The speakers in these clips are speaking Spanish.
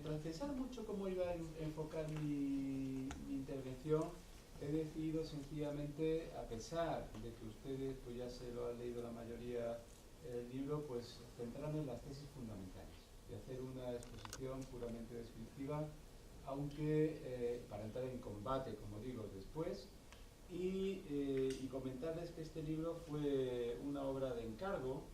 tras pensar mucho cómo iba a enfocar mi intervención, he decidido sencillamente, a pesar de que ustedes pues ya se lo han leído la mayoría el libro, pues centrarme en las tesis fundamentales y hacer una exposición puramente descriptiva, aunque para entrar en combate, como digo, después, y comentarles que este libro fue una obra de encargo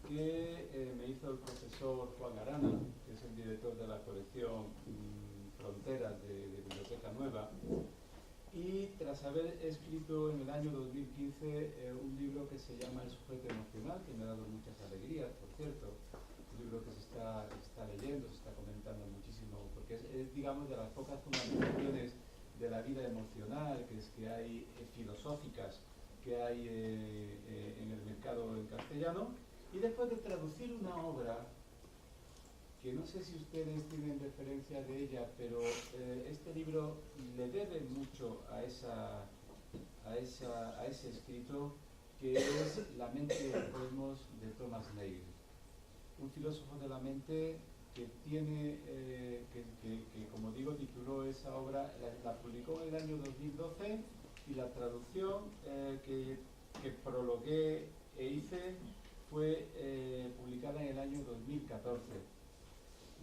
que me hizo el profesor Juan Arana, que es el director de la colección Fronteras de Biblioteca Nueva, y tras haber escrito en el año 2015 un libro que se llama El sujeto emocional, que me ha dado muchas alegrías, por cierto, un libro que se está leyendo, se está comentando muchísimo, porque es digamos, de las pocas fundamentaciones de la vida emocional que hay filosóficas que hay en el mercado en castellano. Y después de traducir una obra que no sé si ustedes tienen referencia de ella, pero este libro le debe mucho a ese escrito, que es La mente y el cosmos de Thomas Nagel, un filósofo de la mente que tiene, que como digo, tituló esa obra, la publicó en el año 2012, y la traducción que prologué e hice fue publicada en el año 2014,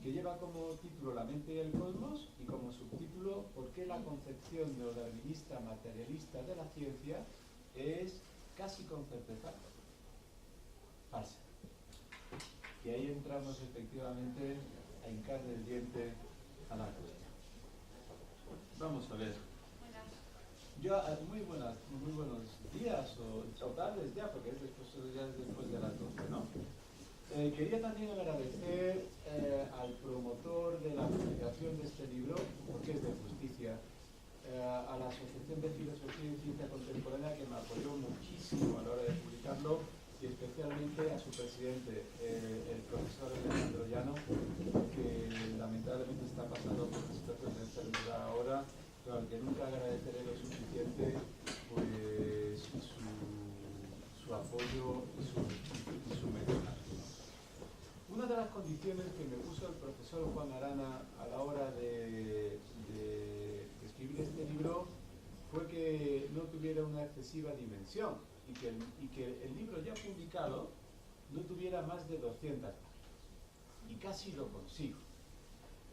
que lleva como título La mente y el cosmos, y como subtítulo ¿Por qué la concepción neodarwinista materialista de la ciencia es casi con certeza falsa? Y ahí entramos efectivamente a hincarle el diente a la cuestión. Vamos a ver. Yo, muy buenos días o tardes ya, porque es después de las 12, ¿no? Quería también agradecer al promotor de la publicación de este libro, porque es de justicia, a la Asociación de Filosofía y Ciencia Contemporánea, que me apoyó muchísimo a la hora de publicarlo, y especialmente a su presidente, el profesor Alejandro Llano, que lamentablemente está pasando por una situación de enfermedad ahora, pero al que nunca agradeceré lo suficiente pues su apoyo y su mecenazgo. Una de las condiciones que me puso el profesor Juan Arana a la hora de escribir este libro fue que no tuviera una excesiva dimensión y que el libro ya publicado no tuviera más de 200 páginas. Y casi lo consigo.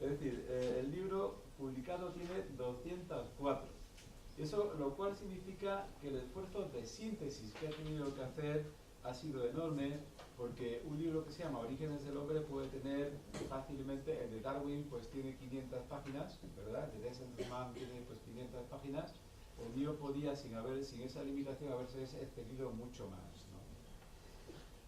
Es decir, el libro publicado tiene 204. Eso, lo cual significa que el esfuerzo de síntesis que ha tenido que hacer ha sido enorme, porque un libro que se llama Orígenes del Hombre puede tener fácilmente, el de Darwin pues tiene 500 páginas, ¿verdad? El de Descent tiene pues 500 páginas. El mío podía, sin esa limitación, haberse extendido mucho más, ¿no?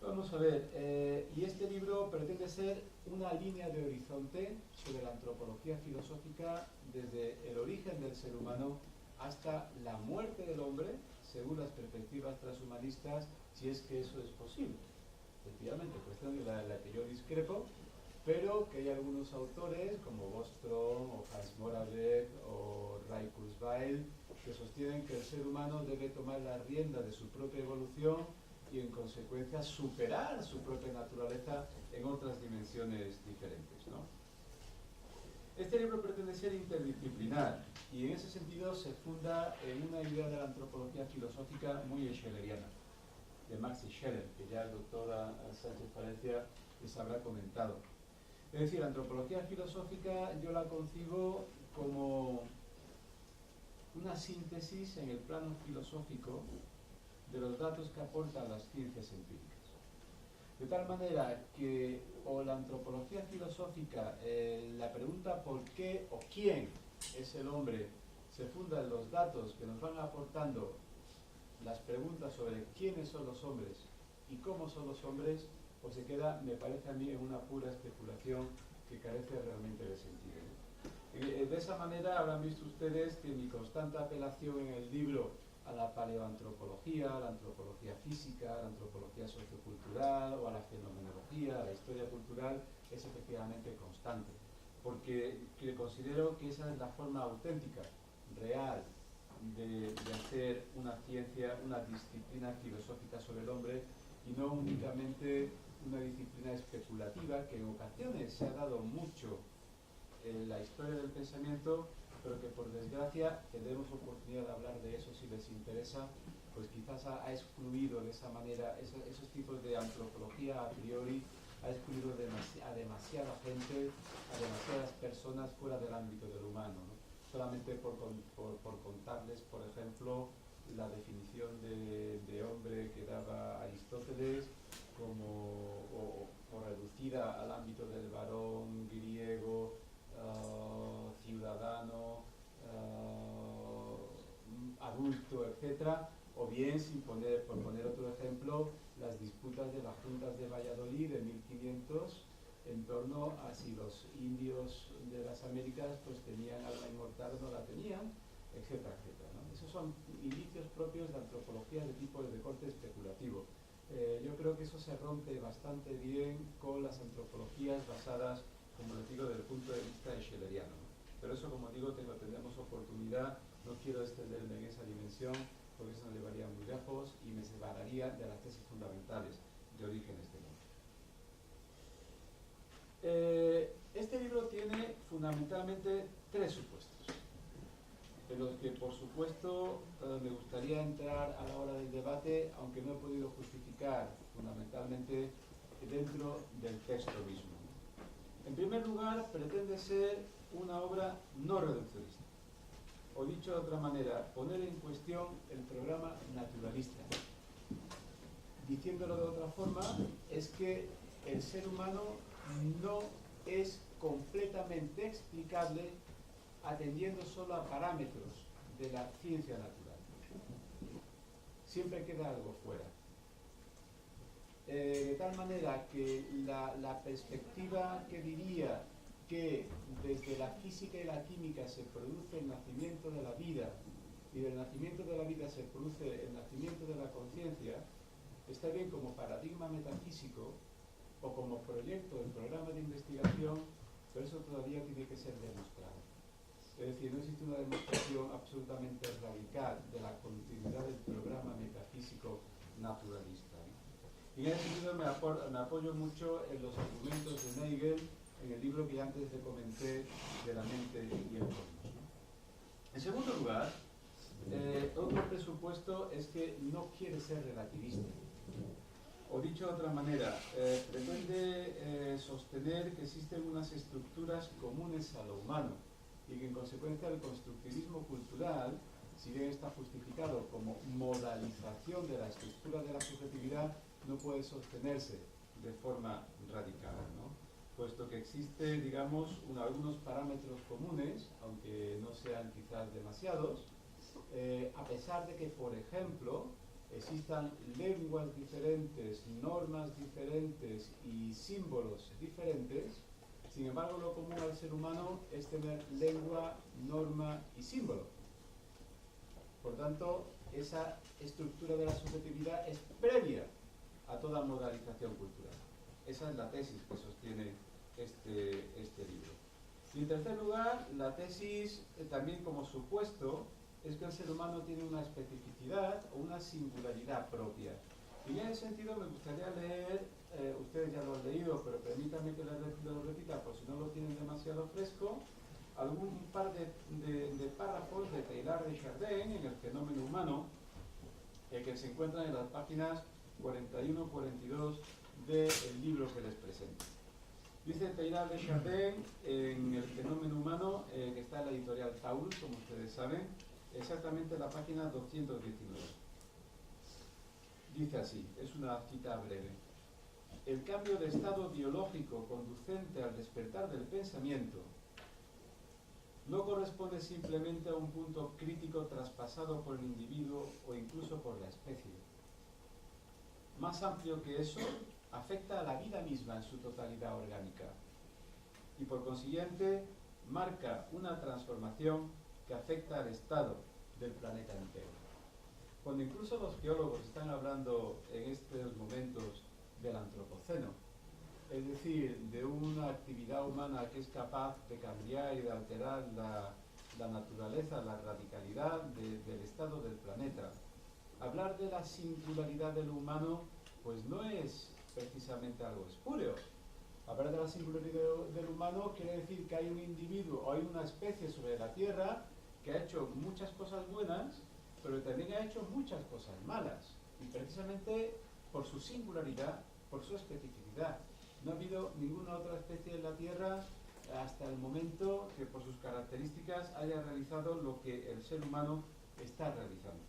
Vamos a ver, y este libro pretende ser una línea de horizonte sobre la antropología filosófica desde el origen del ser humano hasta la muerte del hombre, según las perspectivas transhumanistas, si es que eso es posible. Efectivamente, cuestión de la que yo discrepo, pero que hay algunos autores como Bostrom o Hans Moravec o Ray Kurzweil que sostienen que el ser humano debe tomar la rienda de su propia evolución y en consecuencia superar su propia naturaleza en otras dimensiones diferentes, ¿no? Este libro pretende ser interdisciplinar y en ese sentido se funda en una idea de la antropología filosófica muy scheleriana, de Max Scheler, que ya el doctor Sánchez Palencia les habrá comentado. Es decir, la antropología filosófica yo la concibo como una síntesis en el plano filosófico de los datos que aportan las ciencias empíricas. De tal manera que o la antropología filosófica, la pregunta por qué o quién es el hombre, se funda en los datos que nos van aportando las preguntas sobre quiénes son los hombres y cómo son los hombres, pues se queda, me parece a mí, en una pura especulación que carece realmente de sentido. De esa manera habrán visto ustedes que mi constante apelación en el libro a la paleoantropología, a la antropología física, a la antropología sociocultural o a la fenomenología, a la historia cultural, es efectivamente constante, porque considero que esa es la forma auténtica, real, de hacer una ciencia, una disciplina filosófica sobre el hombre, y no únicamente una disciplina especulativa que en ocasiones se ha dado mucho en la historia del pensamiento, pero que por desgracia tenemos oportunidad de hablar de eso si les interesa, pues quizás ha excluido de esa manera esos tipos de antropología a priori, ha excluido a demasiada gente, a demasiadas personas fuera del ámbito del humano, ¿no? Solamente por contarles, por ejemplo, la definición de hombre que daba Aristóteles, o reducida al ámbito del varón griego, ciudadano, adulto, etcétera, o bien, por poner otro ejemplo, las disputas de las juntas de Valladolid de 1500 en torno a si los indios de las Américas pues tenían alma inmortal o no la tenían, etcétera, etcétera, ¿no? Esos son indicios propios de antropología de tipo de corte especulativo. Yo creo que eso se rompe bastante bien con las antropologías basadas, como les digo, desde el punto de vista schelleriano, ¿no? Pero eso, como digo, tendremos oportunidad, no quiero extenderme en esa dimensión, porque eso nos llevaría muy lejos y me separaría de las tesis fundamentales de Orígenes de Mundo. Este libro tiene fundamentalmente tres supuestos, en los que por supuesto me gustaría entrar a la hora del debate, aunque no he podido justificar fundamentalmente dentro del texto mismo. En primer lugar, pretende ser una obra no reduccionista, o dicho de otra manera, poner en cuestión el programa naturalista. Diciéndolo de otra forma, es que el ser humano no es completamente explicable atendiendo solo a parámetros de la ciencia natural. Siempre queda algo fuera. De tal manera que la perspectiva que diría que desde la física y la química se produce el nacimiento de la vida y del nacimiento de la vida se produce el nacimiento de la conciencia, está bien como paradigma metafísico o como proyecto del programa de investigación, pero eso todavía tiene que ser demostrado. Es decir, no existe una demostración absolutamente radical de la continuidad del programa metafísico naturalista, ¿no? Y en ese sentido me apoyo mucho en los argumentos de Hegel en el libro que antes le comenté de la mente y el cosmos, ¿no? En segundo lugar, otro presupuesto es que no quiere ser relativista. O dicho de otra manera, pretende sostener que existen unas estructuras comunes a lo humano y que en consecuencia el constructivismo cultural, si bien está justificado como modalización de la estructura de la subjetividad, no puede sostenerse de forma radical, ¿no? Puesto que existe, digamos, algunos parámetros comunes, aunque no sean quizás demasiados, a pesar de que, por ejemplo, existan lenguas diferentes, normas diferentes y símbolos diferentes, sin embargo lo común al ser humano es tener lengua, norma y símbolo. Por tanto, esa estructura de la subjetividad es previa a toda modalización cultural. Esa es la tesis que sostiene este libro. Y en tercer lugar, la tesis, también como supuesto, es que el ser humano tiene una especificidad o una singularidad propia. Y en ese sentido me gustaría leer, ustedes ya lo han leído, pero permítanme que lo repita por si no lo tienen demasiado fresco, un par de párrafos de Teilhard de Chardin en el fenómeno humano, que se encuentran en las páginas 41-42 del libro que les presento. Dice Teilhard de Chardin en el fenómeno humano, que está en la editorial Taurus, como ustedes saben, exactamente la página 219. Dice así, es una cita breve: el cambio de estado biológico conducente al despertar del pensamiento no corresponde simplemente a un punto crítico traspasado por el individuo o incluso por la especie. Más amplio que eso, afecta a la vida misma en su totalidad orgánica y por consiguiente marca una transformación que afecta al estado del planeta entero. Cuando incluso los geólogos están hablando en estos momentos del antropoceno, es decir, de una actividad humana que es capaz de cambiar y de alterar la naturaleza, la radicalidad del estado del planeta, hablar de la singularidad del humano pues no es precisamente algo espúreo. Hablar de la singularidad del humano quiere decir que hay un individuo o hay una especie sobre la Tierra que ha hecho muchas cosas buenas, pero también ha hecho muchas cosas malas. Y precisamente por su singularidad, por su especificidad. No ha habido ninguna otra especie en la Tierra hasta el momento que por sus características haya realizado lo que el ser humano está realizando.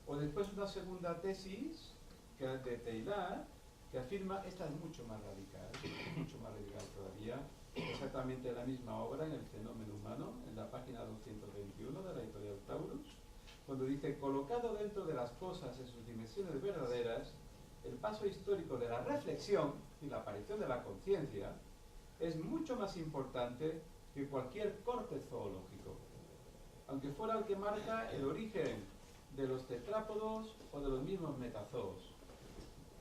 O después una segunda tesis, que es de Taylor, que afirma, esta es mucho más radical todavía, exactamente la misma obra en El fenómeno humano, en la página 221 de la editorial Taurus, cuando dice, colocado dentro de las cosas en sus dimensiones verdaderas, el paso histórico de la reflexión y la aparición de la conciencia es mucho más importante que cualquier corte zoológico, aunque fuera el que marca el origen de los tetrápodos o de los mismos metazoos.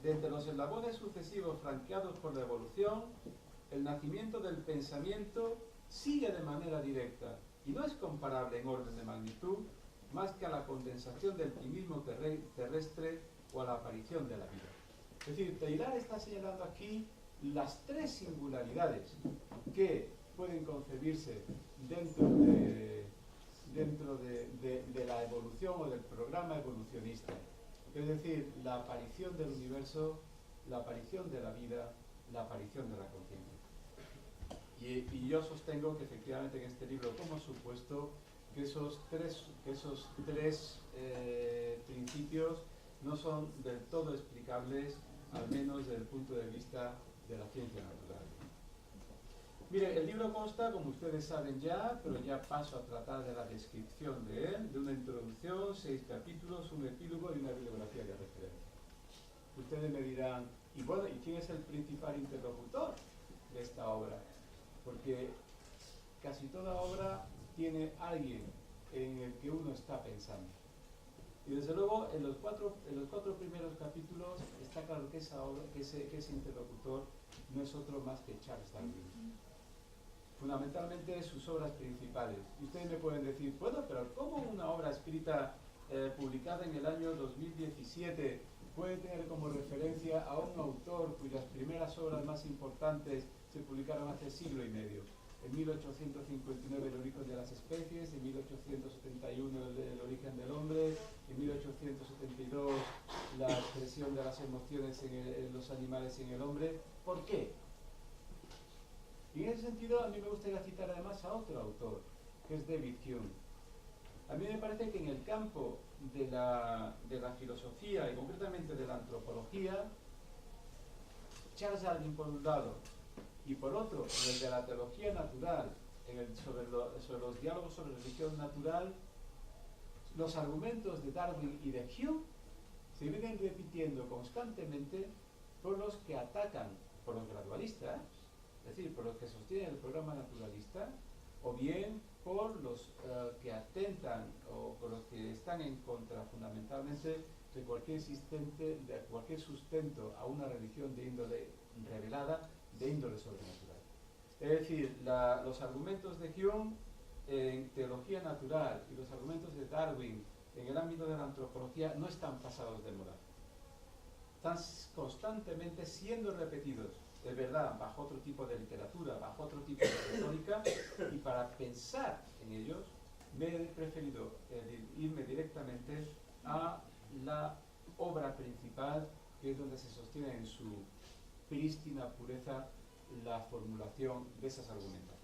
De entre los eslabones sucesivos flanqueados por la evolución, el nacimiento del pensamiento sigue de manera directa y no es comparable en orden de magnitud más que a la condensación del optimismo terrestre o a la aparición de la vida. Es decir, Taylor está señalando aquí las tres singularidades que pueden concebirse dentro de la evolución o del programa evolucionista. Es decir, la aparición del universo, la aparición de la vida, la aparición de la conciencia. Y yo sostengo que efectivamente en este libro, como supuesto, que esos tres principios no son del todo explicables, al menos desde el punto de vista de la ciencia natural. Mire, el libro consta, como ustedes saben ya, pero ya paso a tratar de la descripción de él, de una introducción, 6 capítulos, un epílogo y una bibliografía de referencia. Ustedes me dirán, y bueno, ¿y quién es el principal interlocutor de esta obra? Porque casi toda obra tiene alguien en el que uno está pensando. Y desde luego, en los cuatro primeros capítulos está claro que ese interlocutor no es otro más que Charles Darwin. Fundamentalmente sus obras principales. Y ustedes me pueden decir, bueno, pero ¿cómo una obra escrita, publicada en el año 2017, puede tener como referencia a un autor cuyas primeras obras más importantes se publicaron hace siglo y medio? En 1859 El origen de las especies, en 1871 El origen del hombre, en 1872 La expresión de las emociones en los animales y en el hombre. ¿Por qué? Y en ese sentido a mí me gustaría citar además a otro autor, que es David Hume. A mí me parece que en el campo de la filosofía y concretamente de la antropología, Charles Darwin por un lado y por otro en el de la teología natural, sobre los diálogos sobre religión natural, los argumentos de Darwin y de Hume se vienen repitiendo constantemente por los que atacan, por los gradualistas, es decir, por los que sostienen el programa naturalista, o bien por los que atentan o por los que están en contra fundamentalmente de cualquier sustento a una religión de índole revelada, de índole sobrenatural. Es decir, los argumentos de Hume en teología natural y los argumentos de Darwin en el ámbito de la antropología no están pasados de moda. Están constantemente siendo repetidos, de verdad, bajo otro tipo de literatura, bajo otro tipo de retórica, y para pensar en ellos me he preferido irme directamente a la obra principal, que es donde se sostiene en su prístina pureza la formulación de esas argumentaciones.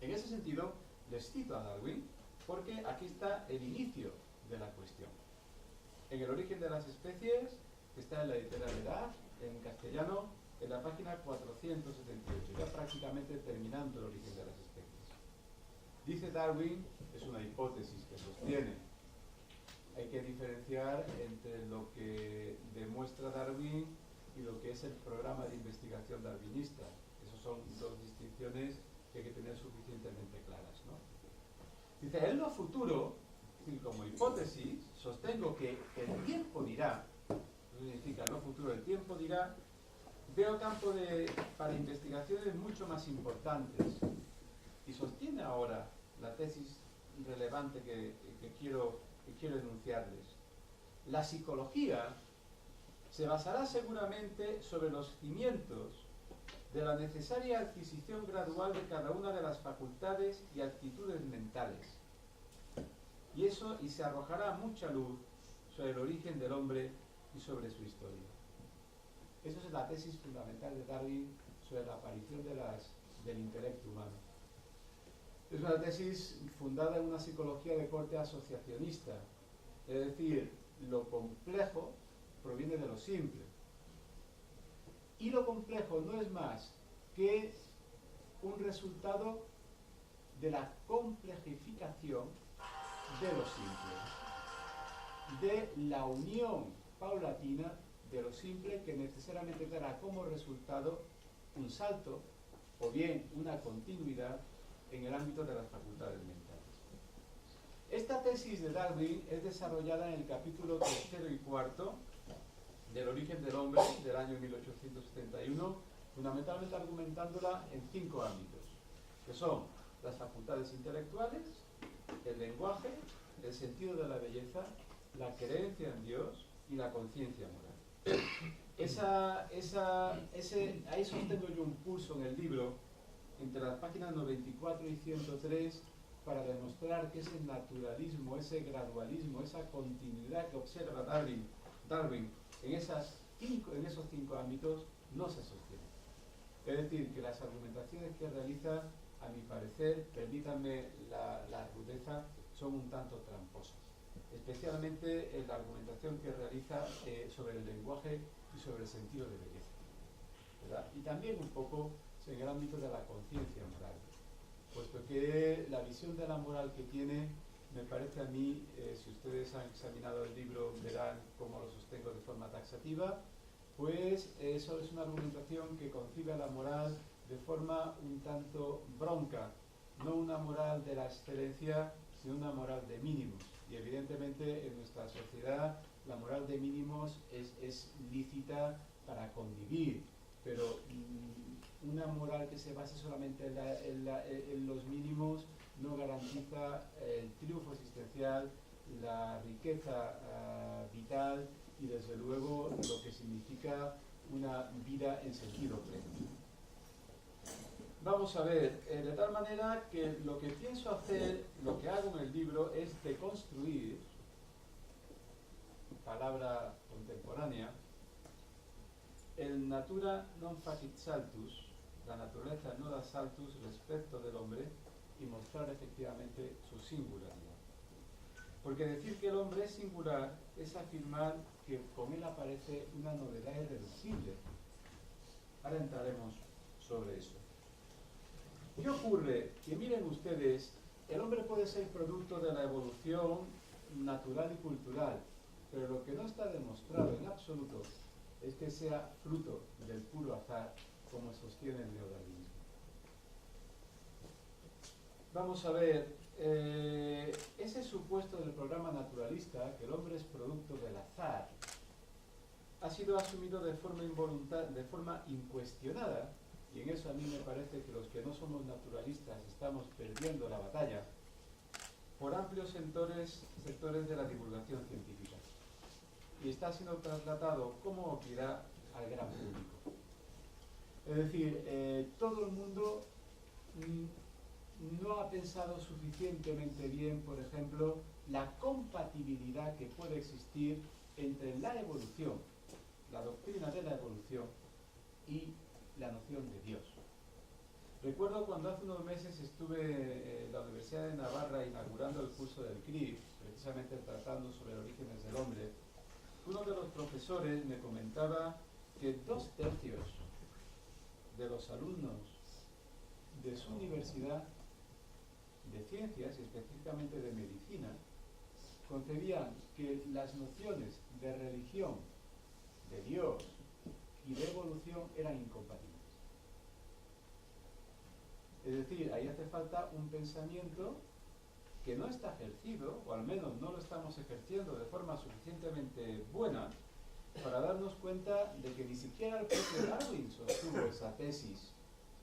En ese sentido, les cito a Darwin, porque aquí está el inicio de la cuestión. En El origen de las especies, que está en la editorial en castellano, en la página 478, ya prácticamente terminando El origen de las especies. Dice Darwin, es una hipótesis que sostiene, hay que diferenciar entre lo que demuestra Darwin y lo que es el programa de investigación darwinista. Esas son dos distinciones que hay que tener suficientemente claras, ¿no? Dice, en lo futuro, como hipótesis, sostengo que el tiempo dirá, eso significa en lo futuro, el tiempo dirá, veo campo para investigaciones mucho más importantes. Y sostiene ahora la tesis relevante que quiero enunciarles. La psicología se basará seguramente sobre los cimientos de la necesaria adquisición gradual de cada una de las facultades y actitudes mentales. Y se arrojará mucha luz sobre el origen del hombre y sobre su historia. Esa es la tesis fundamental de Darwin sobre la aparición del intelecto humano. Es una tesis fundada en una psicología de corte asociacionista, es decir, lo complejo proviene de lo simple. Y lo complejo no es más que un resultado de la complejificación de lo simple, de la unión paulatina de lo simple que necesariamente dará como resultado un salto o bien una continuidad en el ámbito de las facultades mentales. Esta tesis de Darwin es desarrollada en el capítulo 3 y 4 del origen del hombre del año 1871, fundamentalmente argumentándola en 5 ámbitos, que son las facultades intelectuales, el lenguaje, el sentido de la belleza, la creencia en Dios y la conciencia moral. Ahí sostengo yo un pulso en el libro entre las páginas 94 y 103 para demostrar que ese naturalismo, ese gradualismo, esa continuidad que observa Darwin en esos 5 ámbitos no se sostiene. Es decir, que las argumentaciones que realiza, a mi parecer, permítanme la rudeza, son un tanto tramposas. Especialmente la argumentación que realiza sobre el lenguaje y sobre el sentido de belleza, ¿verdad? Y también un poco en el ámbito de la conciencia moral, puesto que la visión de la moral que tiene, me parece a mí, si ustedes han examinado el libro, verán cómo lo sostengo de forma taxativa, pues eso es una argumentación que concibe a la moral de forma un tanto bronca, no una moral de la excelencia, sino una moral de mínimos. Y evidentemente en nuestra sociedad la moral de mínimos es lícita para convivir, pero una moral que se base solamente en los mínimos no garantiza el triunfo existencial, la riqueza vital y desde luego lo que significa una vida en sentido pleno. Vamos a ver, de tal manera que lo que pienso hacer, lo que hago en el libro es deconstruir, palabra contemporánea, el natura non facit saltus, la naturaleza no da saltus respecto del hombre, y mostrar efectivamente su singularidad. Porque decir que el hombre es singular es afirmar que con él aparece una novedad irreducible. Ahora entraremos sobre eso. ¿Qué ocurre? Que miren ustedes, el hombre puede ser producto de la evolución natural y cultural, pero lo que no está demostrado en absoluto es que sea fruto del puro azar, como sostiene el neodarwinismo. Vamos a ver, ese supuesto del programa naturalista, que el hombre es producto del azar, ha sido asumido de forma incuestionada, y en eso a mí me parece que los que no somos naturalistas estamos perdiendo la batalla, por amplios sectores de la divulgación científica. Y está siendo trasladado como obviedad al gran público. Es decir, todo el mundo no ha pensado suficientemente bien, por ejemplo, la compatibilidad que puede existir entre la evolución, la doctrina de la evolución y la noción de Dios. Recuerdo cuando hace unos meses estuve en la Universidad de Navarra inaugurando el curso del CRIF, precisamente tratando sobre los orígenes del hombre. Uno de los profesores me comentaba que 2/3 de los alumnos de su universidad de ciencias, y específicamente de medicina, concebían que las nociones de religión, de Dios y de evolución eran incompatibles. Es decir, ahí hace falta un pensamiento que no está ejercido, o al menos no lo estamos ejerciendo de forma suficientemente buena, para darnos cuenta de que ni siquiera el propio Darwin sostuvo esa tesis,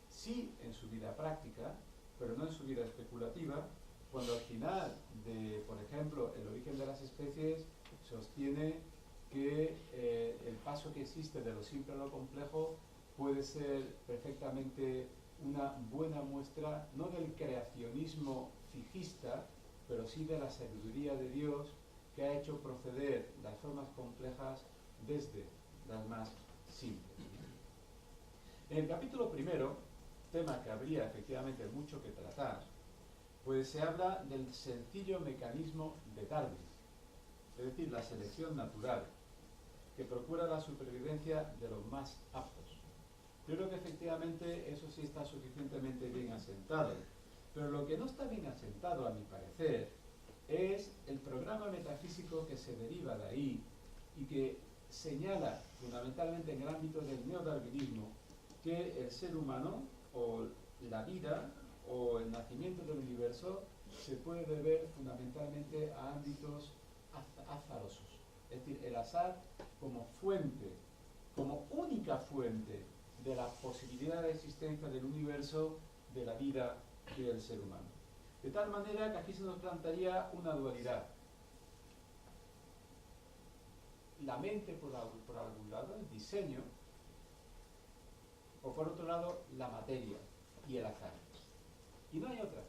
sí en su vida práctica, pero no en su vida especulativa, cuando al final de, por ejemplo, El origen de las especies, sostiene que el paso que existe de lo simple a lo complejo puede ser perfectamente una buena muestra, no del creacionismo fijista, pero sí de la sabiduría de Dios que ha hecho proceder las formas complejas desde las más simples. En el capítulo primero, tema que habría efectivamente mucho que tratar, pues se habla del sencillo mecanismo de Darwin, es decir, la selección natural, que procura la supervivencia de los más aptos. Yo creo que efectivamente eso sí está suficientemente bien asentado, pero lo que no está bien asentado, a mi parecer, es el programa metafísico que se deriva de ahí y que señala, fundamentalmente en el ámbito del neodarwinismo, que el ser humano, o la vida, o el nacimiento del universo, se puede deber fundamentalmente a ámbitos azarosos. Es decir, el azar como fuente, como única fuente de la posibilidad de existencia del universo, de la vida y del ser humano. De tal manera que aquí se nos plantearía una dualidad. La mente por algún lado, el diseño, o por otro lado la materia y el azar. Y no hay otra.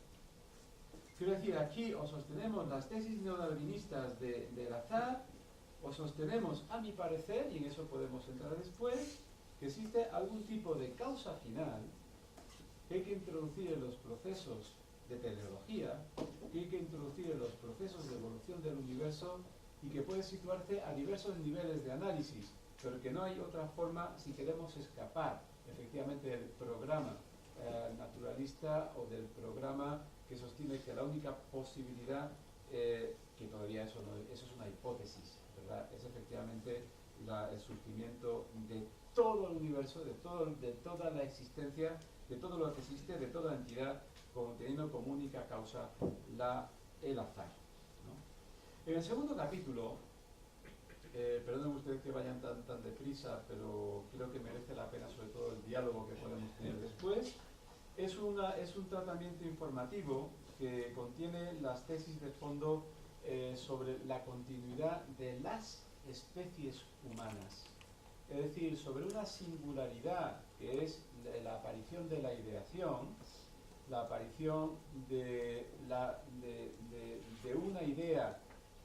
Quiero decir, aquí o sostenemos las tesis neodarwinistas del azar, o sostenemos, a mi parecer, y en eso podemos entrar después, que existe algún tipo de causa final que hay que introducir en los procesos de teleología, que hay que introducir en los procesos de evolución del universo y que puede situarse a diversos niveles de análisis, pero que no hay otra forma si queremos escapar efectivamente del programa naturalista o del programa que sostiene que la única posibilidad, que todavía eso es una hipótesis, ¿verdad? Es efectivamente el surgimiento de todo el universo, de toda la existencia, de todo lo que existe, de toda entidad, teniendo como única causa el azar, ¿no? En el segundo capítulo, perdonen ustedes que vayan tan deprisa, pero creo que merece la pena sobre todo el diálogo que podemos tener después. Es un tratamiento informativo que contiene las tesis de fondo sobre la continuidad de las especies humanas. Es decir, sobre una singularidad que es la aparición de la ideación, la aparición de una idea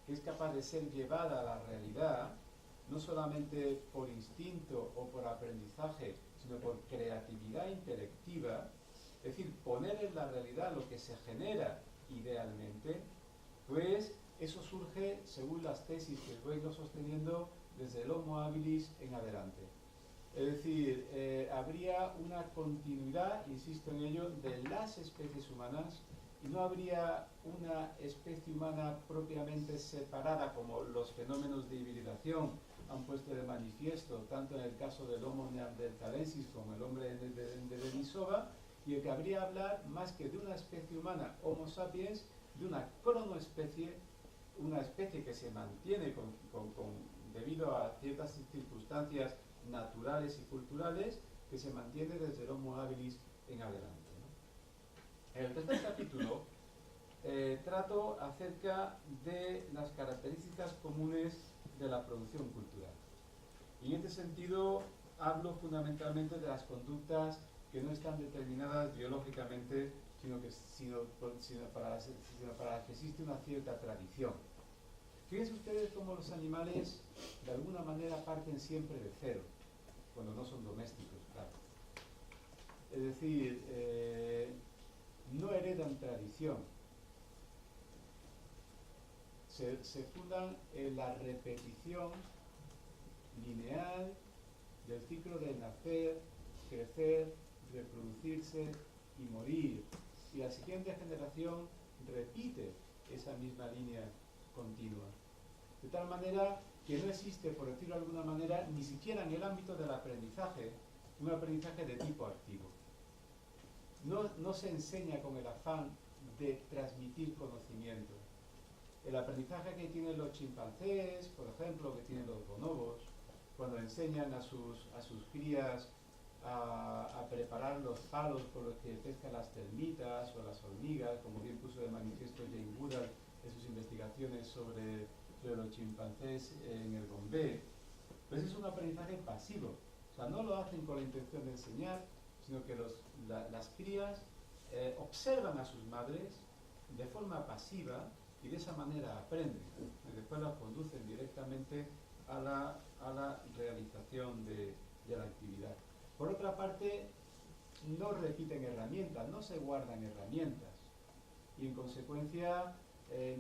que es capaz de ser llevada a la realidad, no solamente por instinto o por aprendizaje, sino por creatividad intelectiva, es decir, poner en la realidad lo que se genera idealmente, pues eso surge según las tesis que voy sosteniendo desde el Homo habilis en adelante. Es decir, habría una continuidad, insisto en ello, de las especies humanas y no habría una especie humana propiamente separada como los fenómenos de hibridación han puesto de manifiesto, tanto en el caso del Homo neanderthalensis como el hombre de Denisova, y el que habría hablar más que de una especie humana, Homo sapiens, de una cronoespecie, una especie que se mantiene debido a ciertas circunstancias naturales y culturales, que se mantiene desde el Homo habilis en adelante, ¿no? En el tercer capítulo trato acerca de las características comunes de la producción cultural. Y en este sentido hablo fundamentalmente de las conductas que no están determinadas biológicamente, sino para las que existe una cierta tradición. Fíjense ustedes cómo los animales de alguna manera parten siempre de cero, cuando no son domésticos, claro. Es decir, no heredan tradición, se fundan en la repetición lineal del ciclo de nacer, crecer, reproducirse y morir. Y la siguiente generación repite esa misma línea continua. De tal manera que no existe, por decirlo de alguna manera, ni siquiera en el ámbito del aprendizaje, un aprendizaje de tipo activo. No se enseña con el afán de transmitir conocimiento. El aprendizaje que tienen los chimpancés, por ejemplo, que tienen los bonobos, cuando enseñan a sus crías a preparar los palos por los que pescan las termitas o las hormigas, como bien puso de manifiesto Jane Goodall en sus investigaciones sobre entre los chimpancés en el Gombe, pues es un aprendizaje pasivo. O sea, no lo hacen con la intención de enseñar, sino que las crías observan a sus madres de forma pasiva y de esa manera aprenden. Y después las conducen directamente a la realización de la actividad. Por otra parte, no repiten herramientas, no se guardan herramientas. Y en consecuencia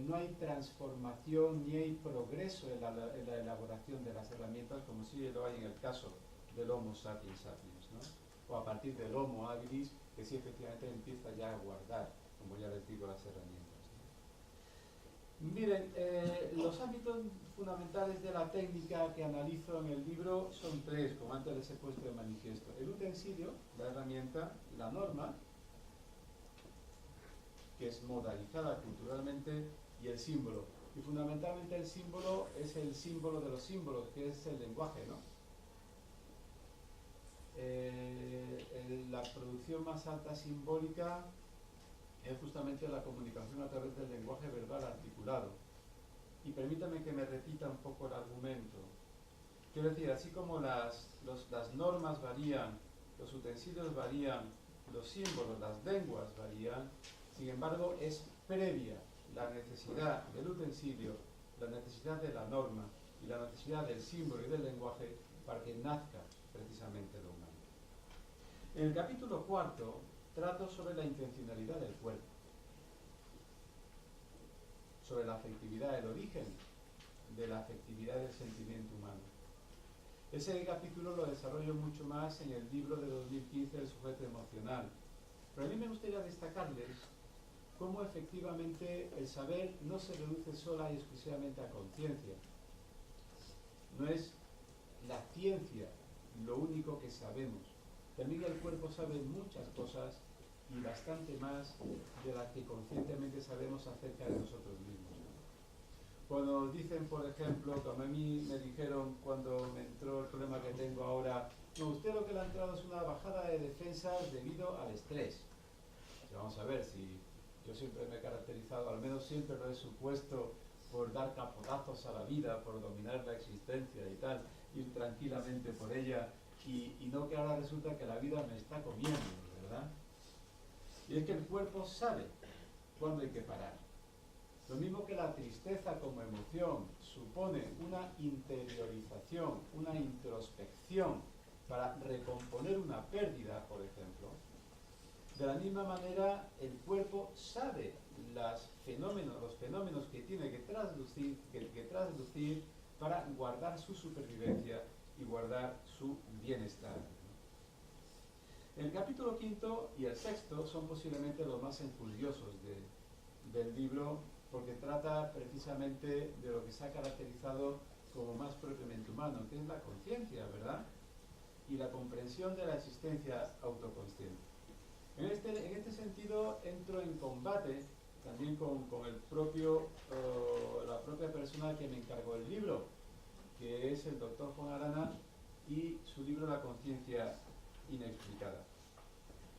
no hay transformación ni hay progreso en la elaboración de las herramientas, como sí lo hay en el caso del Homo sapiens sapiens, ¿no? O a partir del Homo habilis, que sí efectivamente empieza ya a guardar, como ya les digo, las herramientas, ¿no? Miren, los ámbitos fundamentales de la técnica que analizo en el libro son tres, como antes les he puesto de manifiesto: el utensilio, la herramienta, la norma, que es modalizada culturalmente, y el símbolo. Y fundamentalmente el símbolo es el símbolo de los símbolos, que es el lenguaje, ¿no? La producción más alta simbólica es justamente la comunicación a través del lenguaje verbal articulado. Y permítame que me repita un poco el argumento. Quiero decir, así como las normas varían, los utensilios varían, los símbolos, las lenguas varían, sin embargo, es previa la necesidad del utensilio, la necesidad de la norma y la necesidad del símbolo y del lenguaje para que nazca precisamente lo humano. En el capítulo 4 trato sobre la intencionalidad del cuerpo, sobre la afectividad, el origen de la afectividad del sentimiento humano. Ese capítulo lo desarrollo mucho más en el libro de 2015, El sujeto emocional. Pero a mí me gustaría destacarles cómo efectivamente el saber no se reduce sola y exclusivamente a conciencia. No es la ciencia lo único que sabemos. También el cuerpo sabe muchas cosas y bastante más de las que conscientemente sabemos acerca de nosotros mismos. Cuando nos dicen, por ejemplo, como a mí me dijeron cuando me entró el problema que tengo ahora, no, usted lo que le ha entrado es una bajada de defensas debido al estrés. Y vamos a ver, si yo siempre me he caracterizado, al menos siempre lo he supuesto, por dar capotazos a la vida, por dominar la existencia y tal, ir tranquilamente por ella, y no que ahora resulta que la vida me está comiendo, ¿verdad? Y es que el cuerpo sabe cuándo hay que parar. Lo mismo que la tristeza como emoción supone una interiorización, una introspección para recomponer una pérdida, por ejemplo, de la misma manera el cuerpo sabe los fenómenos que tiene que traslucir para guardar su supervivencia y guardar su bienestar. El capítulo 5 y el 6 son posiblemente los más enjundiosos del libro, porque trata precisamente de lo que se ha caracterizado como más propiamente humano, que es la conciencia, ¿verdad? Y la comprensión de la existencia autoconsciente. En este sentido entro en combate también con la propia persona que me encargó el libro, que es el doctor Juan Arana, y su libro La conciencia inexplicada.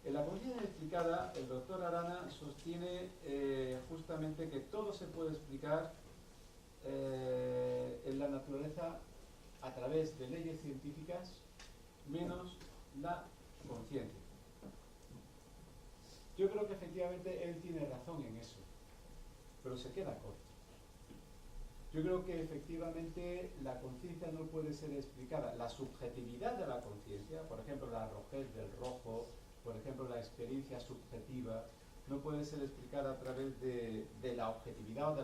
En La conciencia inexplicada, el doctor Arana sostiene justamente que todo se puede explicar en la naturaleza a través de leyes científicas, menos la conciencia. Yo creo que efectivamente él tiene razón en eso, pero se queda corto. Yo creo que efectivamente la conciencia no puede ser explicada. La subjetividad de la conciencia, por ejemplo, la rojez del rojo, por ejemplo, la experiencia subjetiva, no puede ser explicada a través de la objetividad o de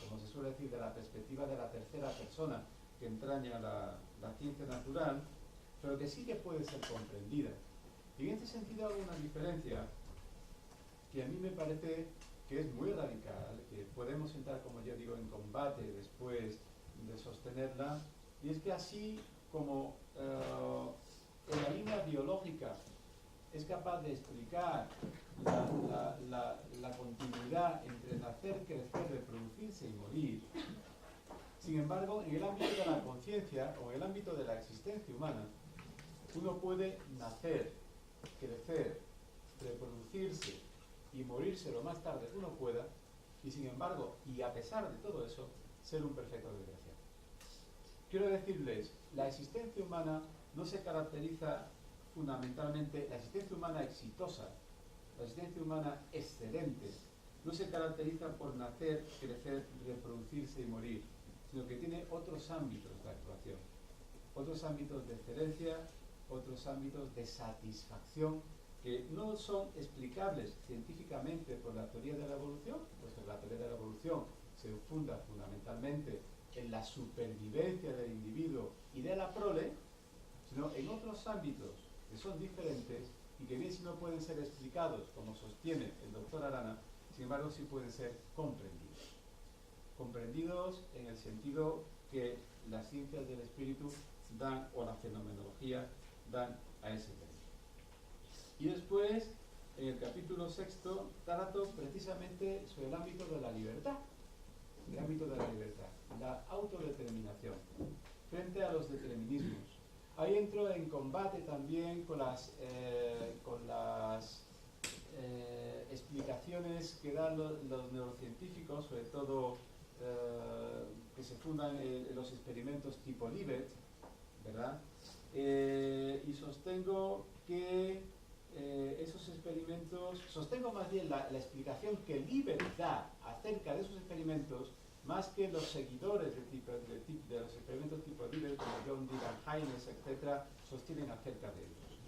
como se suele decir, de la perspectiva de la tercera persona que entraña la ciencia natural, pero que sí que puede ser comprendida. Y en este sentido hago una diferencia que a mí me parece que es muy radical, que podemos entrar, como yo digo, en combate después de sostenerla, y es que así como en la línea biológica es capaz de explicar la continuidad entre nacer, crecer, reproducirse y morir, sin embargo, en el ámbito de la conciencia o en el ámbito de la existencia humana, uno puede nacer, crecer, reproducirse y morirse lo más tarde que uno pueda, y sin embargo, y a pesar de todo eso, ser un perfecto desgraciado. Quiero decirles, la existencia humana no se caracteriza fundamentalmente, la existencia humana exitosa, la existencia humana excelente, no se caracteriza por nacer, crecer, reproducirse y morir, sino que tiene otros ámbitos de actuación, otros ámbitos de excelencia, otros ámbitos de satisfacción que no son explicables científicamente por la teoría de la evolución, pues la teoría de la evolución se funda fundamentalmente en la supervivencia del individuo y de la prole, sino en otros ámbitos que son diferentes y que bien si no pueden ser explicados, como sostiene el doctor Arana, sin embargo sí pueden ser comprendidos. Comprendidos en el sentido que las ciencias del espíritu dan, o la fenomenología, dan a ese tema. Y después, en el capítulo 6, trato precisamente sobre el ámbito de la libertad, la autodeterminación, frente a los determinismos. Ahí entro en combate también con las explicaciones que dan los neurocientíficos, sobre todo que se fundan en los experimentos tipo Libet, ¿verdad? Y sostengo que esos experimentos, sostengo más bien la explicación que Libet da acerca de esos experimentos, más que los seguidores de los experimentos tipo Libet, como John Dylan, Haynes, etc., sostienen acerca de ellos.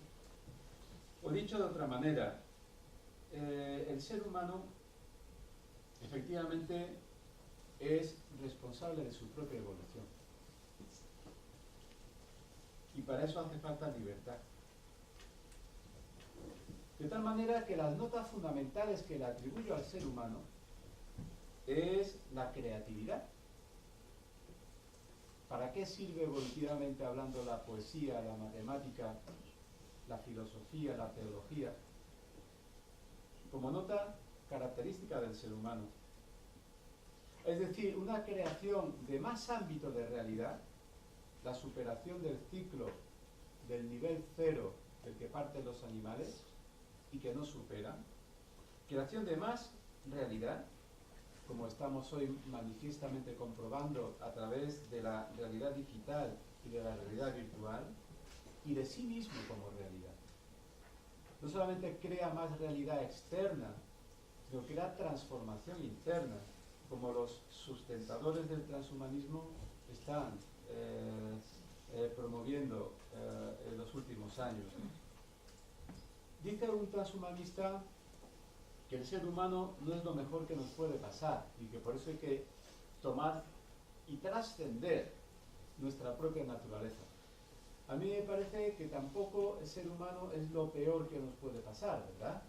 O dicho de otra manera, el ser humano efectivamente es responsable de su propia evolución. Y para eso hace falta libertad. De tal manera que las notas fundamentales que le atribuyo al ser humano es la creatividad. ¿Para qué sirve evolutivamente hablando la poesía, la matemática, la filosofía, la teología? Como nota característica del ser humano. Es decir, una creación de más ámbito de realidad, la superación del ciclo del nivel cero del que parten los animales y que no superan, creación de más realidad, como estamos hoy manifiestamente comprobando a través de la realidad digital y de la realidad virtual, y de sí mismo como realidad. No solamente crea más realidad externa, sino crea transformación interna, como los sustentadores del transhumanismo están promoviendo en los últimos años. Dice un transhumanista que el ser humano no es lo mejor que nos puede pasar y que por eso hay que tomar y trascender nuestra propia naturaleza. A mí me parece que tampoco el ser humano es lo peor que nos puede pasar, ¿verdad?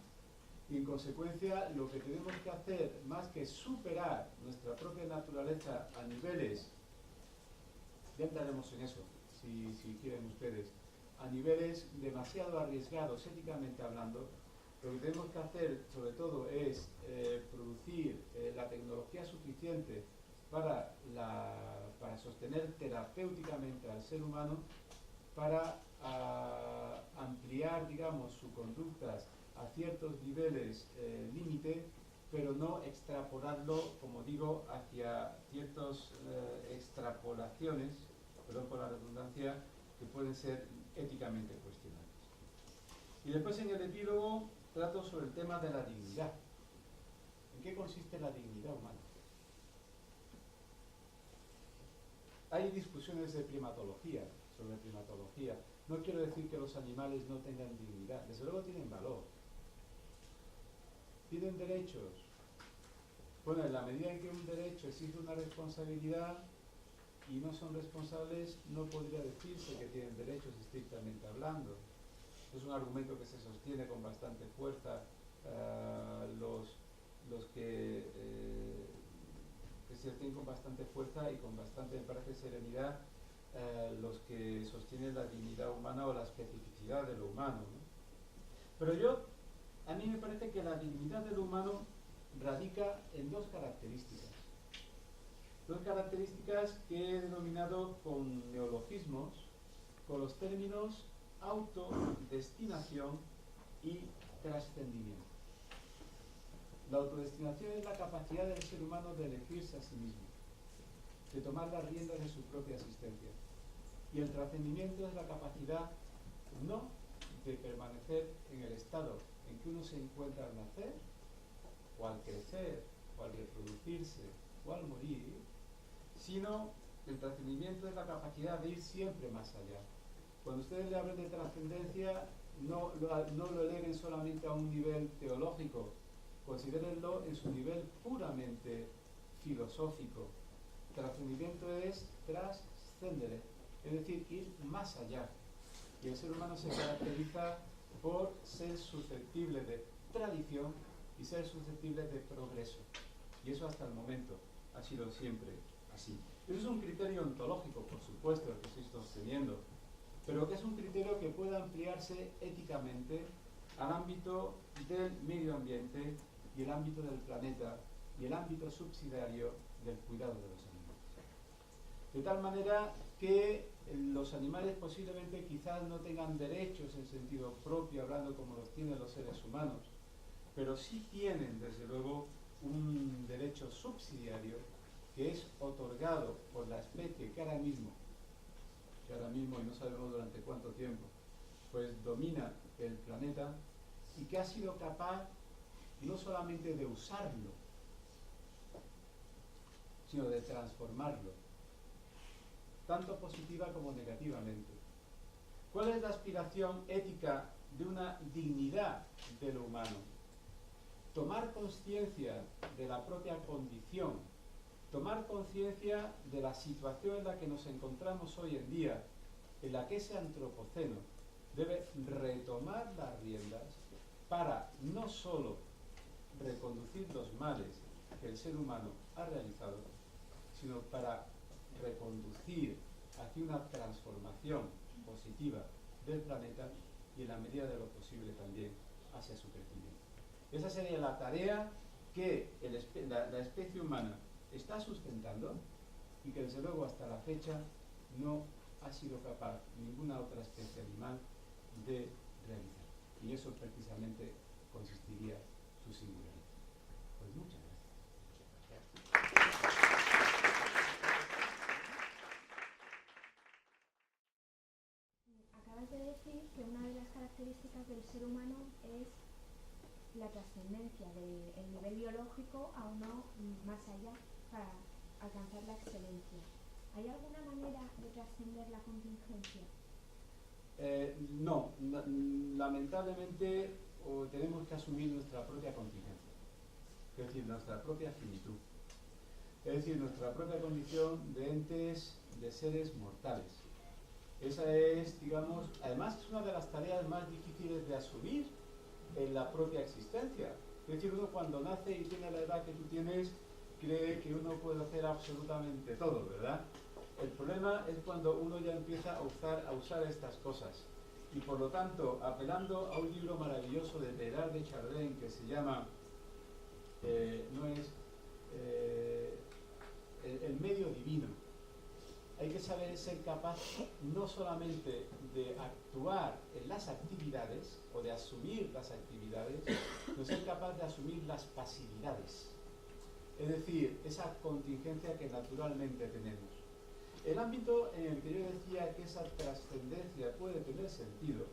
Y en consecuencia lo que tenemos que hacer, más que superar nuestra propia naturaleza a niveles, ya entraremos en eso, si quieren ustedes, a niveles demasiado arriesgados éticamente hablando, lo que tenemos que hacer sobre todo es producir la tecnología suficiente para sostener terapéuticamente al ser humano, para ampliar, digamos, sus conductas a ciertos niveles límite, pero no extrapolarlo, como digo, hacia ciertas extrapolaciones, perdón por la redundancia, que pueden ser éticamente cuestionables. Y después en el epílogo trato sobre el tema de la dignidad. ¿En qué consiste la dignidad humana? Hay discusiones de primatología, sobre primatología. No quiero decir que los animales no tengan dignidad, desde luego tienen valor. Tienen derechos. Bueno, en la medida en que un derecho exige una responsabilidad y no son responsables, no podría decirse que tienen derechos estrictamente hablando. Es un argumento que se sostiene con bastante fuerza los que se sostienen con bastante fuerza y con bastante, me parece, serenidad los que sostienen la dignidad humana o la especificidad de lo humano, ¿no? Pero a mí me parece que la dignidad de lo humano radica en dos características. Dos características que he denominado con neologismos, con los términos autodestinación y trascendimiento. La autodestinación es la capacidad del ser humano de elegirse a sí mismo. de tomar las riendas de su propia existencia. Y el trascendimiento es la capacidad no de permanecer en el estado en que uno se encuentra al nacer, o al crecer, o al reproducirse, o al morir, sino el trascendimiento es la capacidad de ir siempre más allá. Cuando ustedes le hablen de trascendencia, no lo eleven solamente a un nivel teológico, considérenlo en su nivel puramente filosófico. Trascendimiento es trascendere, es decir, ir más allá. Y el ser humano se caracteriza por ser susceptible de tradición y ser susceptible de progreso. Y eso hasta el momento ha sido siempre así. Eso es un criterio ontológico, por supuesto, el que estoy sosteniendo, pero que es un criterio que puede ampliarse éticamente al ámbito del medio ambiente y el ámbito del planeta y el ámbito subsidiario del cuidado de los animales. De tal manera que los animales posiblemente quizás no tengan derechos en sentido propio, hablando como los tienen los seres humanos, pero sí tienen, desde luego, un derecho subsidiario que es otorgado por la especie que ahora mismo, y no sabemos durante cuánto tiempo, pues domina el planeta y que ha sido capaz no solamente de usarlo, sino de transformarlo, tanto positiva como negativamente. ¿Cuál es la aspiración ética de una dignidad de lo humano? Tomar conciencia de la propia condición, tomar conciencia de la situación en la que nos encontramos hoy en día, en la que ese antropoceno debe retomar las riendas para no solo reconducir los males que el ser humano ha realizado, sino para reconducir hacia una transformación positiva del planeta y en la medida de lo posible también hacia su crecimiento. Esa sería la tarea que la especie humana está sustentando y que desde luego hasta la fecha no ha sido capaz ninguna otra especie animal de realizar. Y eso precisamente consistiría su singularidad. Pues muchas gracias. Acabas de decir que una de las características del ser humano es la trascendencia del nivel biológico a uno más allá para alcanzar la excelencia. ¿Hay alguna manera de trascender la contingencia? No, lamentablemente tenemos que asumir nuestra propia contingencia, es decir, nuestra propia finitud, es decir, nuestra propia condición de entes, de seres mortales. Esa es, digamos, además es una de las tareas más difíciles de asumir en la propia existencia. Es decir, uno cuando nace y tiene la edad que tú tienes, cree que uno puede hacer absolutamente todo, ¿verdad? El problema es cuando uno ya empieza a usar estas cosas. Y por lo tanto, apelando a un libro maravilloso de Teilhard de Chardin que se llama el medio divino, hay que saber ser capaz no solamente de actuar en las actividades o de asumir las actividades, sino ser capaz de asumir las pasividades. Es decir, esa contingencia que naturalmente tenemos. El ámbito en el que yo decía que esa trascendencia puede tener sentido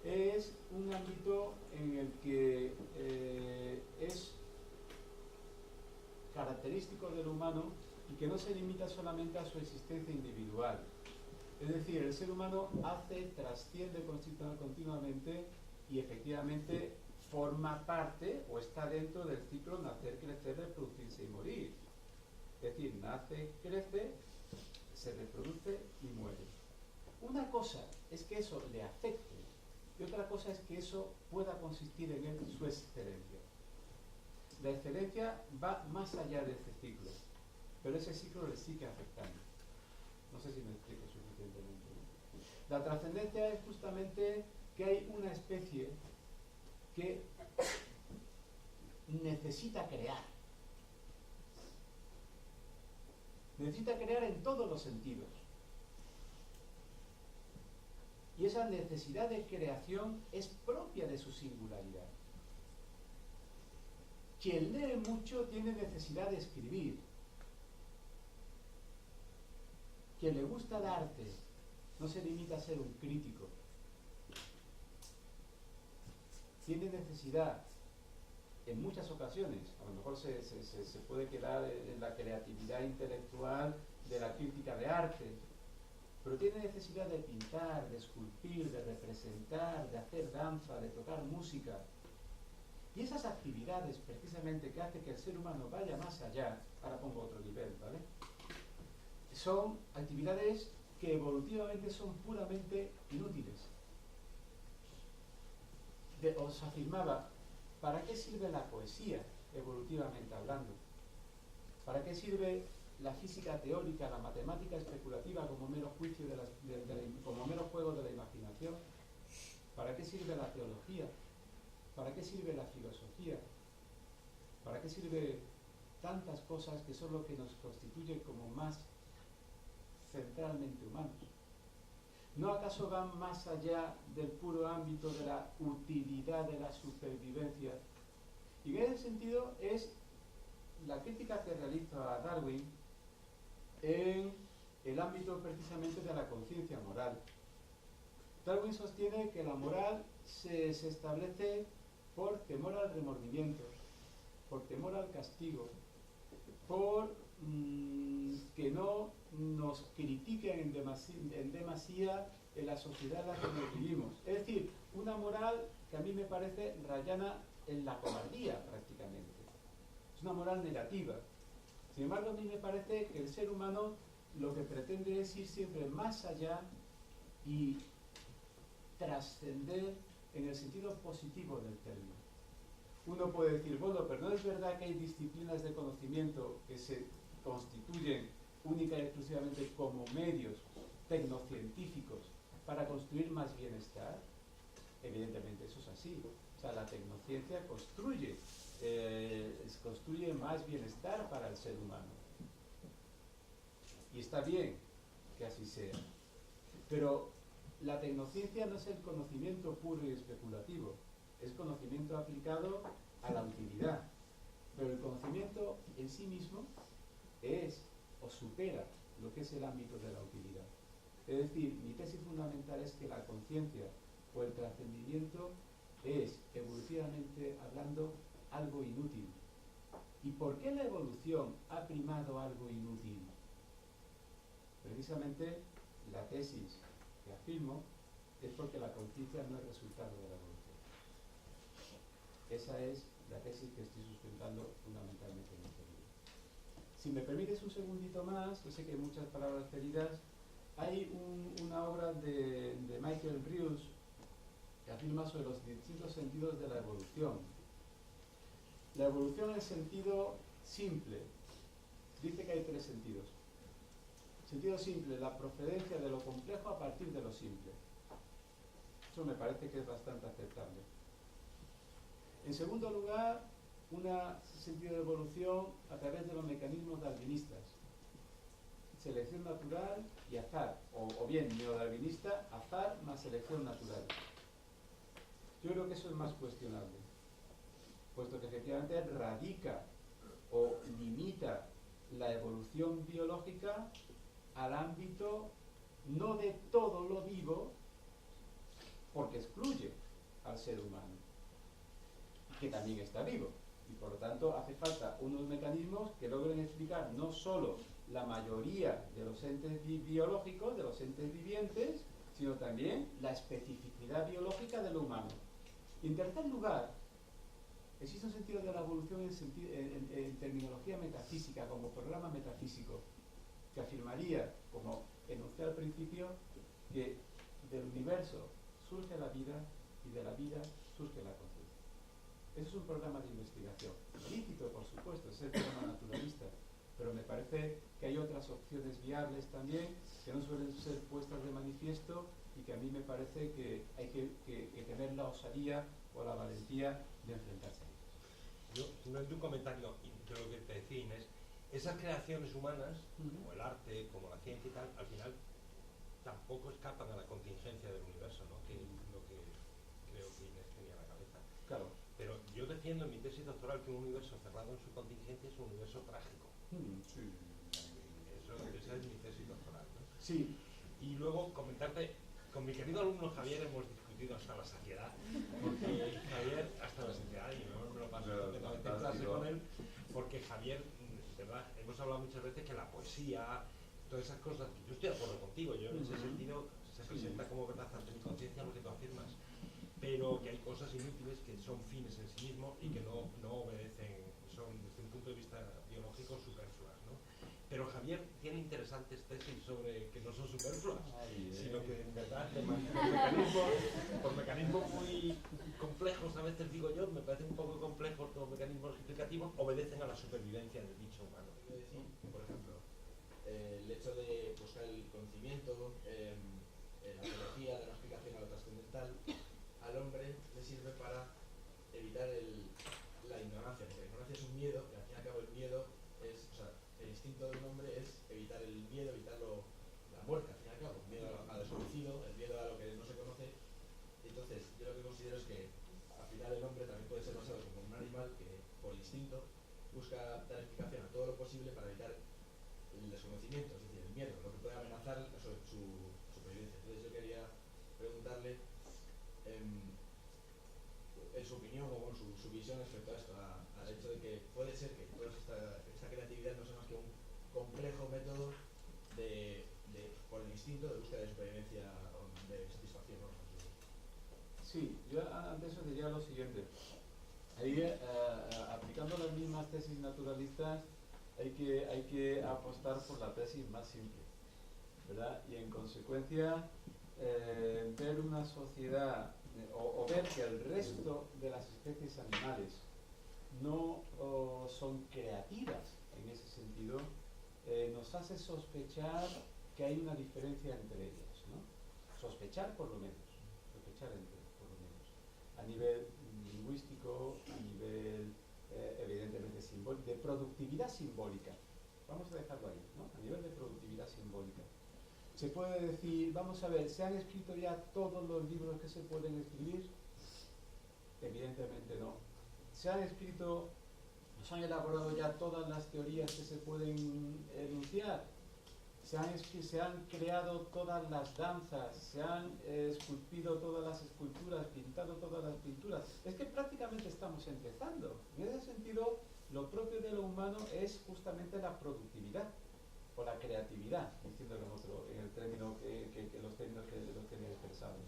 es un ámbito en el que es característico del humano y que no se limita solamente a su existencia individual. Es decir, el ser humano trasciende continuamente y efectivamente forma parte o está dentro del ciclo nacer, crecer, reproducirse y morir. Es decir, nace, crece, se reproduce y muere. Una cosa es que eso le afecte y otra cosa es que eso pueda consistir en él su excelencia. La excelencia va más allá de este ciclo, pero ese ciclo le sigue afectando. No sé si me explico suficientemente, ¿no? La trascendencia es justamente que hay una especie que necesita crear. Necesita crear en todos los sentidos. Y esa necesidad de creación es propia de su singularidad. Quien lee mucho tiene necesidad de escribir. que le gusta el arte no se limita a ser un crítico. Tiene necesidad, en muchas ocasiones, a lo mejor se puede quedar en la creatividad intelectual de la crítica de arte, pero tiene necesidad de pintar, de esculpir, de representar, de hacer danza, de tocar música. Y esas actividades, precisamente, que hacen que el ser humano vaya más allá, ahora pongo otro nivel, ¿vale? Son actividades que evolutivamente son puramente inútiles. Os afirmaba, ¿para qué sirve la poesía, evolutivamente hablando? ¿Para qué sirve la física teórica, la matemática especulativa como mero juicio como mero juego de la imaginación? ¿Para qué sirve la teología? ¿Para qué sirve la filosofía? ¿Para qué sirve tantas cosas que son lo que nos constituye como más centralmente humanos? ¿No acaso van más allá del puro ámbito de la utilidad de la supervivencia? Y en ese sentido es la crítica que realiza a Darwin en el ámbito precisamente de la conciencia moral. Darwin sostiene que la moral se establece por temor al remordimiento, por temor al castigo, por que no nos critiquen en demasía en la sociedad en la que nos vivimos. Es decir, una moral que a mí me parece rayana en la cobardía prácticamente. Es una moral negativa. Sin embargo, a mí me parece que el ser humano lo que pretende es ir siempre más allá y trascender en el sentido positivo del término. Uno puede decir, bueno, pero no es verdad que hay disciplinas de conocimiento que se constituyen única y exclusivamente como medios tecnocientíficos para construir más bienestar. Evidentemente eso es así. O sea, la tecnociencia construye más bienestar para el ser humano. Y está bien que así sea. Pero la tecnociencia no es el conocimiento puro y especulativo, es conocimiento aplicado a la utilidad. Pero el conocimiento en sí mismo es o supera lo que es el ámbito de la utilidad. Es decir, mi tesis fundamental es que la conciencia o el trascendimiento es, evolutivamente hablando, algo inútil. ¿Y por qué la evolución ha primado algo inútil? Precisamente la tesis que afirmo es porque la conciencia no es resultado de la evolución. Esa es la tesis que estoy sustentando fundamentalmente en este libro. Si me permites un segundito más, yo sé que hay muchas palabras pedidas. Hay una obra de Michael Rius que afirma sobre los distintos sentidos de la evolución. La evolución en sentido simple dice que hay tres sentidos. Sentido simple, la procedencia de lo complejo a partir de lo simple. Eso me parece que es bastante aceptable. En segundo lugar, un sentido de evolución a través de los mecanismos darwinistas. Selección natural y azar, o bien neodarwinista, azar más selección natural. Yo creo que eso es más cuestionable, puesto que efectivamente radica o limita la evolución biológica al ámbito no de todo lo vivo, porque excluye al ser humano, que también está vivo. Y por lo tanto hace falta unos mecanismos que logren explicar no solo la mayoría de los entes biológicos, de los entes vivientes, sino también la especificidad biológica de lo humano. Y en tercer lugar, existe un sentido de la evolución en terminología metafísica, como programa metafísico, que afirmaría, como enuncié al principio, que del universo surge la vida y de la vida surge la conciencia. Eso es un programa de investigación, lícito por supuesto, es el programa naturalista, pero me parece que hay otras opciones viables también que no suelen ser puestas de manifiesto y que a mí me parece que hay que tener la osadía o la valentía de enfrentarse a ellos. Yo, simplemente un comentario de lo que te decía Inés. Esas creaciones humanas, como el arte, como la ciencia y tal, al final tampoco escapan a la contingencia del universo, ¿no? Que es lo que creo que Inés tenía en la cabeza. Claro. Pero yo defiendo en mi tesis doctoral que un universo cerrado en su contingencia es un universo trágico. Sí. Esa es mi tesis doctoral, ¿no? Sí. Y luego comentarte, con mi querido alumno Javier hemos discutido hasta la saciedad, porque Javier, hasta la saciedad, y no me lo paso completamente en clase con él, porque Javier, ¿verdad? Hemos hablado muchas veces que la poesía, todas esas cosas, yo estoy de acuerdo contigo, yo en ese sentido se presenta como verdad ante mi conciencia lo que tú afirmas, pero que hay cosas inútiles que son fines en sí mismos y que no obedecen, son desde un punto de vista biológico superfluas, ¿no? Pero Javier tiene interesantes tesis sobre que no son superfluas, sino que en verdad por mecanismos muy complejos, a veces digo yo, me parecen un poco complejos los mecanismos explicativos, obedecen a la supervivencia del bicho humano. Quiero decir, por ejemplo, el hecho de buscar el conocimiento, la teología de la explicación a lo trascendental, al hombre le sirve para evitar la ignorancia, porque la ignorancia es un miedo, y al fin y al cabo el miedo es, o sea, el instinto del hombre es evitar el miedo, evitar la muerte, al fin y al cabo, el miedo al desconocido, el miedo a lo que no se conoce. Entonces, yo lo que considero es que al final el hombre también puede ser basado como un animal que por instinto busca dar explicación a todo lo posible para evitar el desconocimiento, es decir, el miedo, lo que puede amenazar su supervivencia. Entonces yo quería preguntarle en su opinión o bueno, su visión respecto a esto, al hecho de que puede ser que toda esta creatividad no sea más que un complejo método por el instinto de búsqueda de supervivencia o de satisfacción, ¿no? Sí, yo ante eso diría lo siguiente. Ahí, aplicando las mismas tesis naturalistas, hay que apostar por la tesis más simple, ¿verdad? Y en consecuencia, ver una sociedad o ver que el resto de las especies animales no son creativas en ese sentido, nos hace sospechar que hay una diferencia entre ellas, ¿no? Sospechar por lo menos, por lo menos, a nivel lingüístico, a nivel evidentemente simbólico, de productividad simbólica. Vamos a dejarlo ahí, ¿no? A nivel de productividad simbólica. Se puede decir, vamos a ver, ¿se han escrito ya todos los libros que se pueden escribir? Evidentemente no. ¿Se han escrito, se han elaborado ya todas las teorías que se pueden enunciar? Se han creado todas las danzas, se han esculpido todas las esculturas, pintado todas las pinturas. Es que prácticamente estamos empezando. En ese sentido, lo propio de lo humano es justamente la productividad o la creatividad, diciéndolo en el término los términos que los tenía expresados.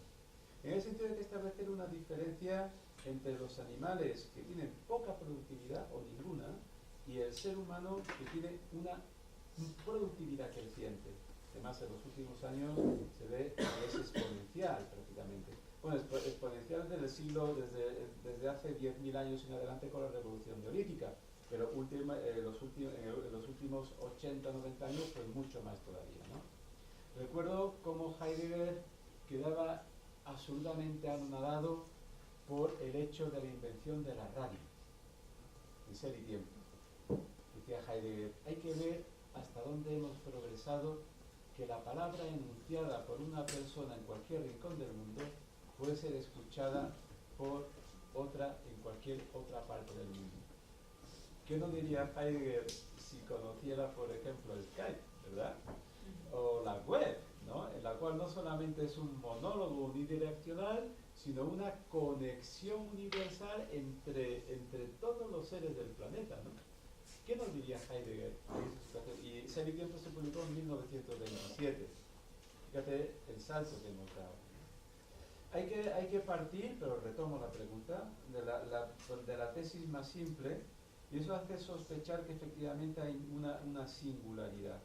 En el sentido de que establecer una diferencia entre los animales que tienen poca productividad o ninguna y el ser humano que tiene una productividad creciente. Además, en los últimos años se ve que es exponencial prácticamente. Bueno, exponencial desde hace 10.000 años en adelante con la revolución neolítica, pero en los últimos 80, 90 años pues mucho más todavía, ¿no? Recuerdo cómo Heidegger quedaba absolutamente anonadado por el hecho de la invención de la radio, en Ser y Tiempo. Decía Heidegger, hay que ver hasta dónde hemos progresado, que la palabra enunciada por una persona en cualquier rincón del mundo puede ser escuchada por otra en cualquier otra parte del mundo. ¿Qué no diría Heidegger si conociera, por ejemplo, el Skype, ¿verdad? O la web, ¿no? En la cual no solamente es un monólogo unidireccional, sino una conexión universal entre todos los seres del planeta, ¿no? ¿Qué nos diría Heidegger? Y Ser y Tiempo se publicó en 1927. Fíjate el salto que hemos dado. Hay que partir, pero retomo la pregunta, de la tesis más simple, y eso hace sospechar que efectivamente hay una singularidad.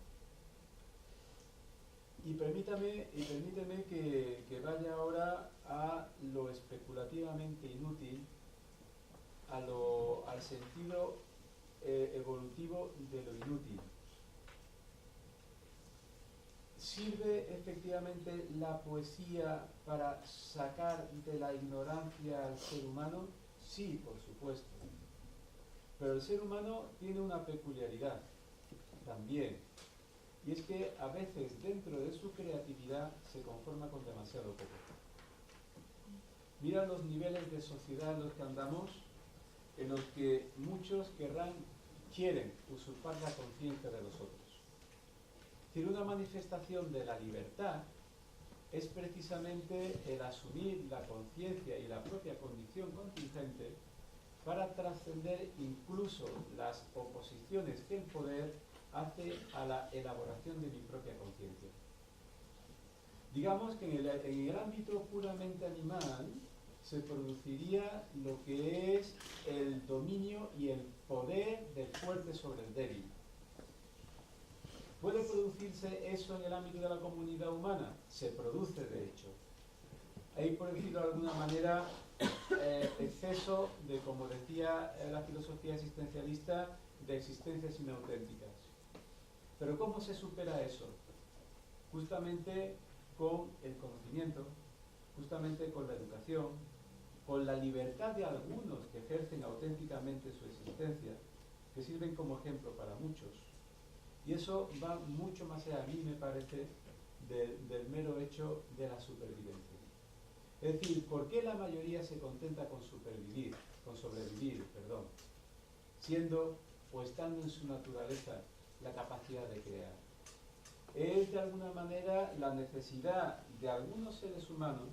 Y permíteme que vaya ahora a lo especulativamente inútil, al sentido evolutivo de lo inútil. ¿Sirve efectivamente la poesía para sacar de la ignorancia al ser humano? Sí, por supuesto. Pero el ser humano tiene una peculiaridad también, y es que a veces dentro de su creatividad se conforma con demasiado poco. Mira los niveles de sociedad en los que andamos, en los que muchos quieren usurpar la conciencia de los otros. Es decir, una manifestación de la libertad es precisamente el asumir la conciencia y la propia condición contingente para trascender incluso las oposiciones que el poder hace a la elaboración de mi propia conciencia. Digamos que en el ámbito puramente animal se produciría lo que es el dominio y el poder del fuerte sobre el débil. ¿Puede producirse eso en el ámbito de la comunidad humana? Se produce, de hecho. Hay, por decirlo de alguna manera, exceso de, como decía la filosofía existencialista, de existencias inauténticas. Pero ¿cómo se supera eso? Justamente con el conocimiento, justamente con la educación, con la libertad de algunos que ejercen auténticamente su existencia, que sirven como ejemplo para muchos. Y eso va mucho más allá, a mí me parece, del mero hecho de la supervivencia. Es decir, ¿por qué la mayoría se contenta con sobrevivir, siendo o estando en su naturaleza la capacidad de crear? Es de alguna manera la necesidad de algunos seres humanos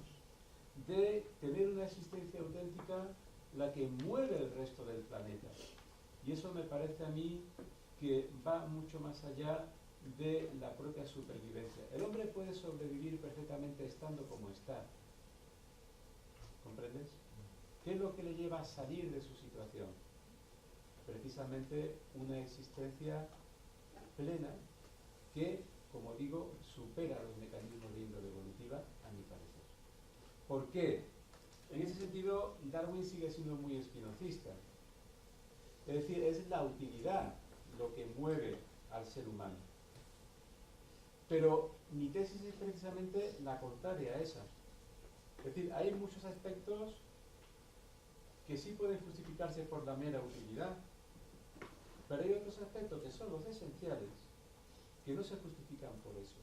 de tener una existencia auténtica la que mueve el resto del planeta. Y eso me parece a mí que va mucho más allá de la propia supervivencia. El hombre puede sobrevivir perfectamente estando como está. ¿Comprendes? ¿Qué es lo que le lleva a salir de su situación? Precisamente una existencia plena que, como digo, supera los mecanismos de índole evolutiva, a mi parecer. ¿Por qué? En ese sentido, Darwin sigue siendo muy espinocista. Es decir, es la utilidad lo que mueve al ser humano. Pero mi tesis es precisamente la contraria a esa. Es decir, hay muchos aspectos que sí pueden justificarse por la mera utilidad, pero hay otros aspectos que son los esenciales que no se justifican por eso.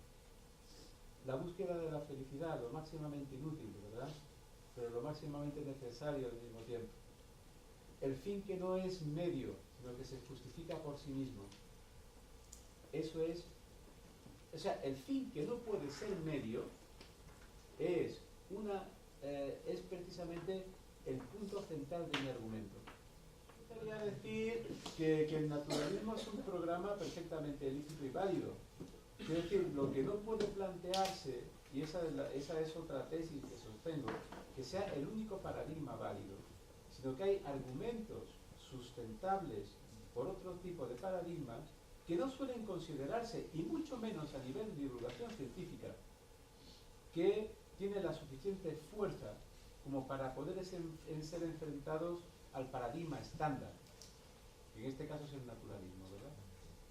La búsqueda de la felicidad, lo máximamente inútil, ¿verdad? Pero lo máximamente necesario al mismo tiempo. El fin que no es medio, sino que se justifica por sí mismo. Eso es, o sea, el fin que no puede ser medio es precisamente el punto central de mi argumento. Quería decir que el naturalismo es un programa perfectamente lícito y válido. Es decir, lo que no puede plantearse, y esa es otra tesis que sostengo, que sea el único paradigma válido, sino que hay argumentos sustentables por otro tipo de paradigmas que no suelen considerarse, y mucho menos a nivel de divulgación científica, que tienen la suficiente fuerza como para poder ser enfrentados al paradigma estándar, que en este caso es el naturalismo, ¿verdad?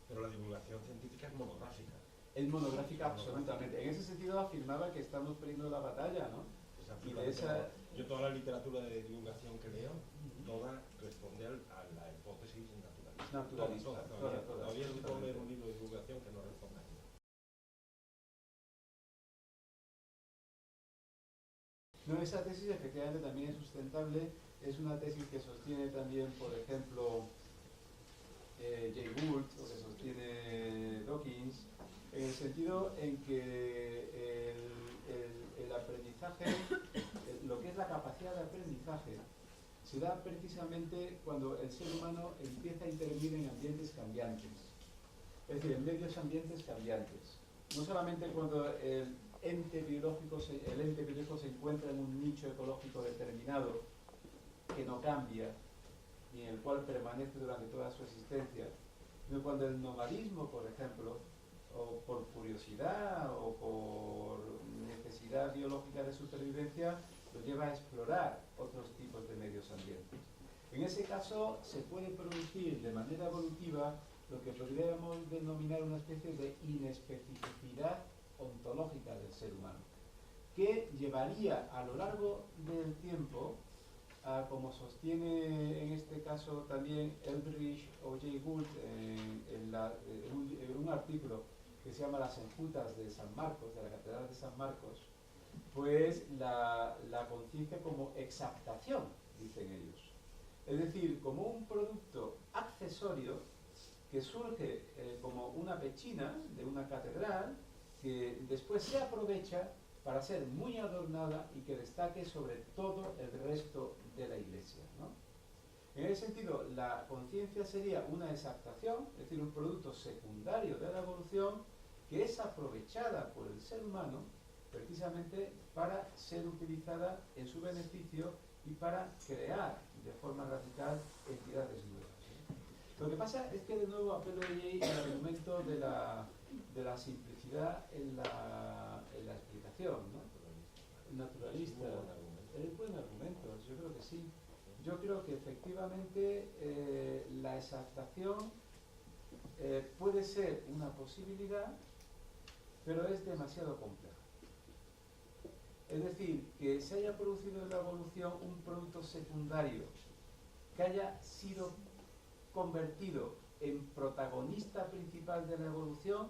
Pero la divulgación científica es monográfica. Es monográfica absolutamente. En ese sentido afirmaba que estamos perdiendo la batalla, ¿no? Y de esa... Yo toda la literatura de divulgación que leo, toda responde a la hipótesis naturalista. Todavía no puedo leer un libro de divulgación que no responda a ella. No, esa tesis efectivamente también es sustentable. Es una tesis que sostiene también, por ejemplo, Jay Gould, o que sostiene Dawkins, en el sentido en que el aprendizaje, lo que es la capacidad de aprendizaje, se da precisamente cuando el ser humano empieza a intervenir en ambientes cambiantes, es decir, en medios ambientes cambiantes. No solamente cuando el ente biológico se encuentra en un nicho ecológico determinado que no cambia y en el cual permanece durante toda su existencia, sino cuando el nomadismo, por ejemplo, o por curiosidad o por necesidad biológica de supervivencia, lo lleva a explorar otros tipos de medios ambientes. En ese caso se puede producir de manera evolutiva lo que podríamos denominar una especie de inespecificidad ontológica del ser humano, que llevaría a lo largo del tiempo a, como sostiene en este caso también Eldridge o Jay Gould en un artículo que se llama Las enjutas de San Marcos, de la Catedral de San Marcos, pues la conciencia como exaptación, dicen ellos. Es decir, como un producto accesorio que surge como una pechina de una catedral que después se aprovecha para ser muy adornada y que destaque sobre todo el resto de la iglesia, ¿no? En ese sentido, la conciencia sería una exaltación, es decir, un producto secundario de la evolución que es aprovechada por el ser humano precisamente para ser utilizada en su beneficio y para crear de forma radical entidades nuevas, ¿no? Lo que pasa es que de nuevo apelo ahí al argumento de la simplicidad en la explicación, ¿no? Naturalista. Es buen argumento, yo creo que sí. Yo creo que efectivamente la exaltación puede ser una posibilidad, pero es demasiado compleja. Es decir, que se haya producido en la evolución un producto secundario que haya sido convertido en protagonista principal de la evolución,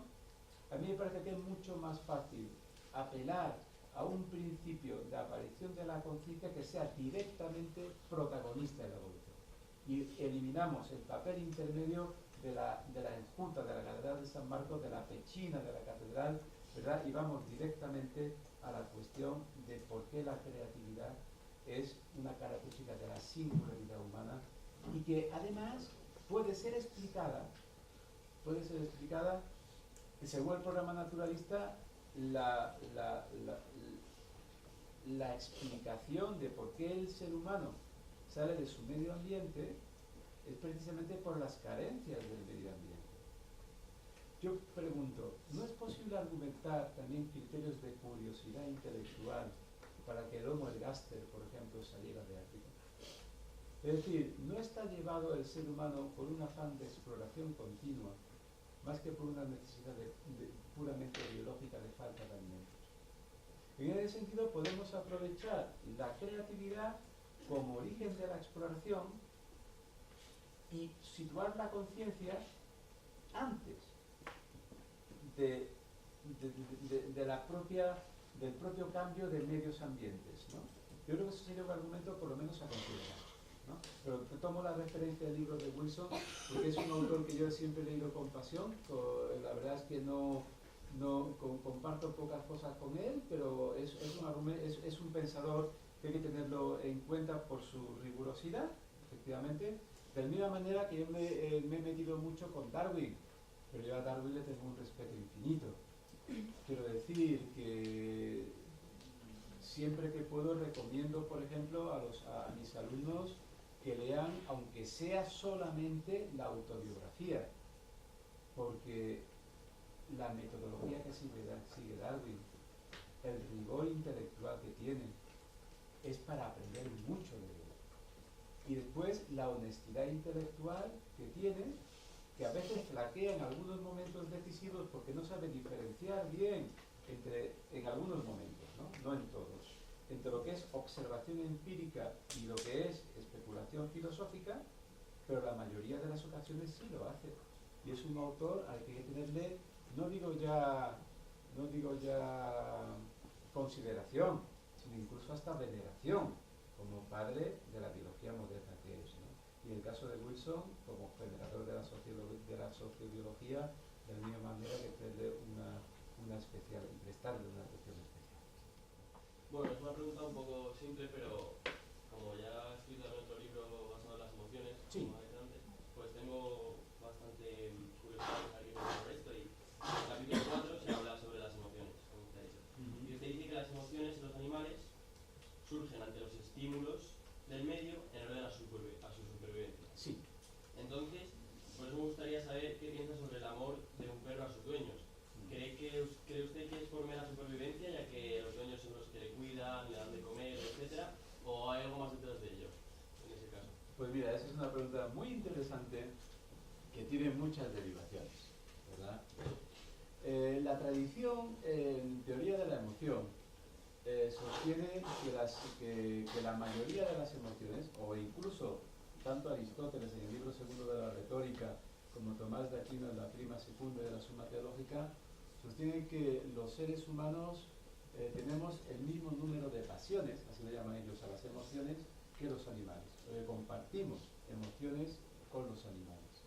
a mí me parece que es mucho más fácil apelar a un principio de aparición de la conciencia que sea directamente protagonista de la evolución. Y eliminamos el papel intermedio de la enjuta de la Catedral de San Marcos, de la pechina de la catedral, ¿verdad? Y vamos directamente a la cuestión de por qué la creatividad es una característica de la singularidad humana y que además puede ser explicada, según el programa naturalista, la explicación de por qué el ser humano sale de su medio ambiente es precisamente por las carencias del medio ambiente. Yo pregunto, ¿no es posible argumentar también criterios de curiosidad intelectual para que el Homo ergaster, por ejemplo, saliera de África? Es decir, ¿no está llevado el ser humano por un afán de exploración continua, más que por una necesidad puramente biológica de falta de alimentos? En ese sentido podemos aprovechar la creatividad como origen de la exploración y situar la conciencia antes del propio cambio de medios ambientes, ¿no? Yo creo que ese sería un argumento por lo menos a considerar, ¿no? Pero tomo la referencia del libro de Wilson porque es un autor que yo siempre he leído con pasión. La verdad es que no comparto pocas cosas con él, pero es un pensador que hay que tenerlo en cuenta por su rigurosidad, efectivamente. De la misma manera que yo me he metido mucho con Darwin, pero yo a Darwin le tengo un respeto infinito. Quiero decir que siempre que puedo recomiendo, por ejemplo, a mis alumnos que lean, aunque sea solamente la autobiografía, porque la metodología que sigue Darwin, el rigor intelectual que tiene, es para aprender mucho de él. Y después la honestidad intelectual que tiene, que a veces flaquea en algunos momentos decisivos porque no sabe diferenciar bien en algunos momentos, no en todos, entre lo que es observación empírica y lo que es especulación filosófica, pero la mayoría de las ocasiones sí lo hace. Y es un autor al que hay que tenerle, no digo ya consideración, sino incluso hasta veneración, como padre de la biología moderna que es, ¿no? Y en el caso de Wilson, como generador de la sociobiología, de la misma manera que prestarle una atención especial. Bueno, es una pregunta un poco simple, pero como ya he escrito en otro libro basado en las emociones, sí, como dije antes, pues tengo bastante curiosidad aquí sobre esto, y en el capítulo 4 se habla sobre las emociones, como usted ha dicho. Y usted dice que las emociones en los animales surgen ante los estímulos del medio en orden a su supervivencia. Sí. Entonces, por eso me gustaría saber qué piensa sobre el amor de un perro a sus dueños. ¿Cree usted que es por mera supervivencia, ya que los dueños son los que le cuidan, le dan de comer, etcétera, o hay algo más detrás de ello, en ese caso? Pues mira, esa es una pregunta muy interesante que tiene muchas derivaciones, ¿verdad? La tradición en teoría de la emoción sostiene que la mayoría de las emociones, o incluso tanto Aristóteles en el libro segundo de la retórica como Tomás de Aquino en la prima secunda de la Suma Teológica, sostienen que los seres humanos tenemos el mismo número de pasiones, así le llaman ellos a las emociones, que los animales. Compartimos emociones con los animales.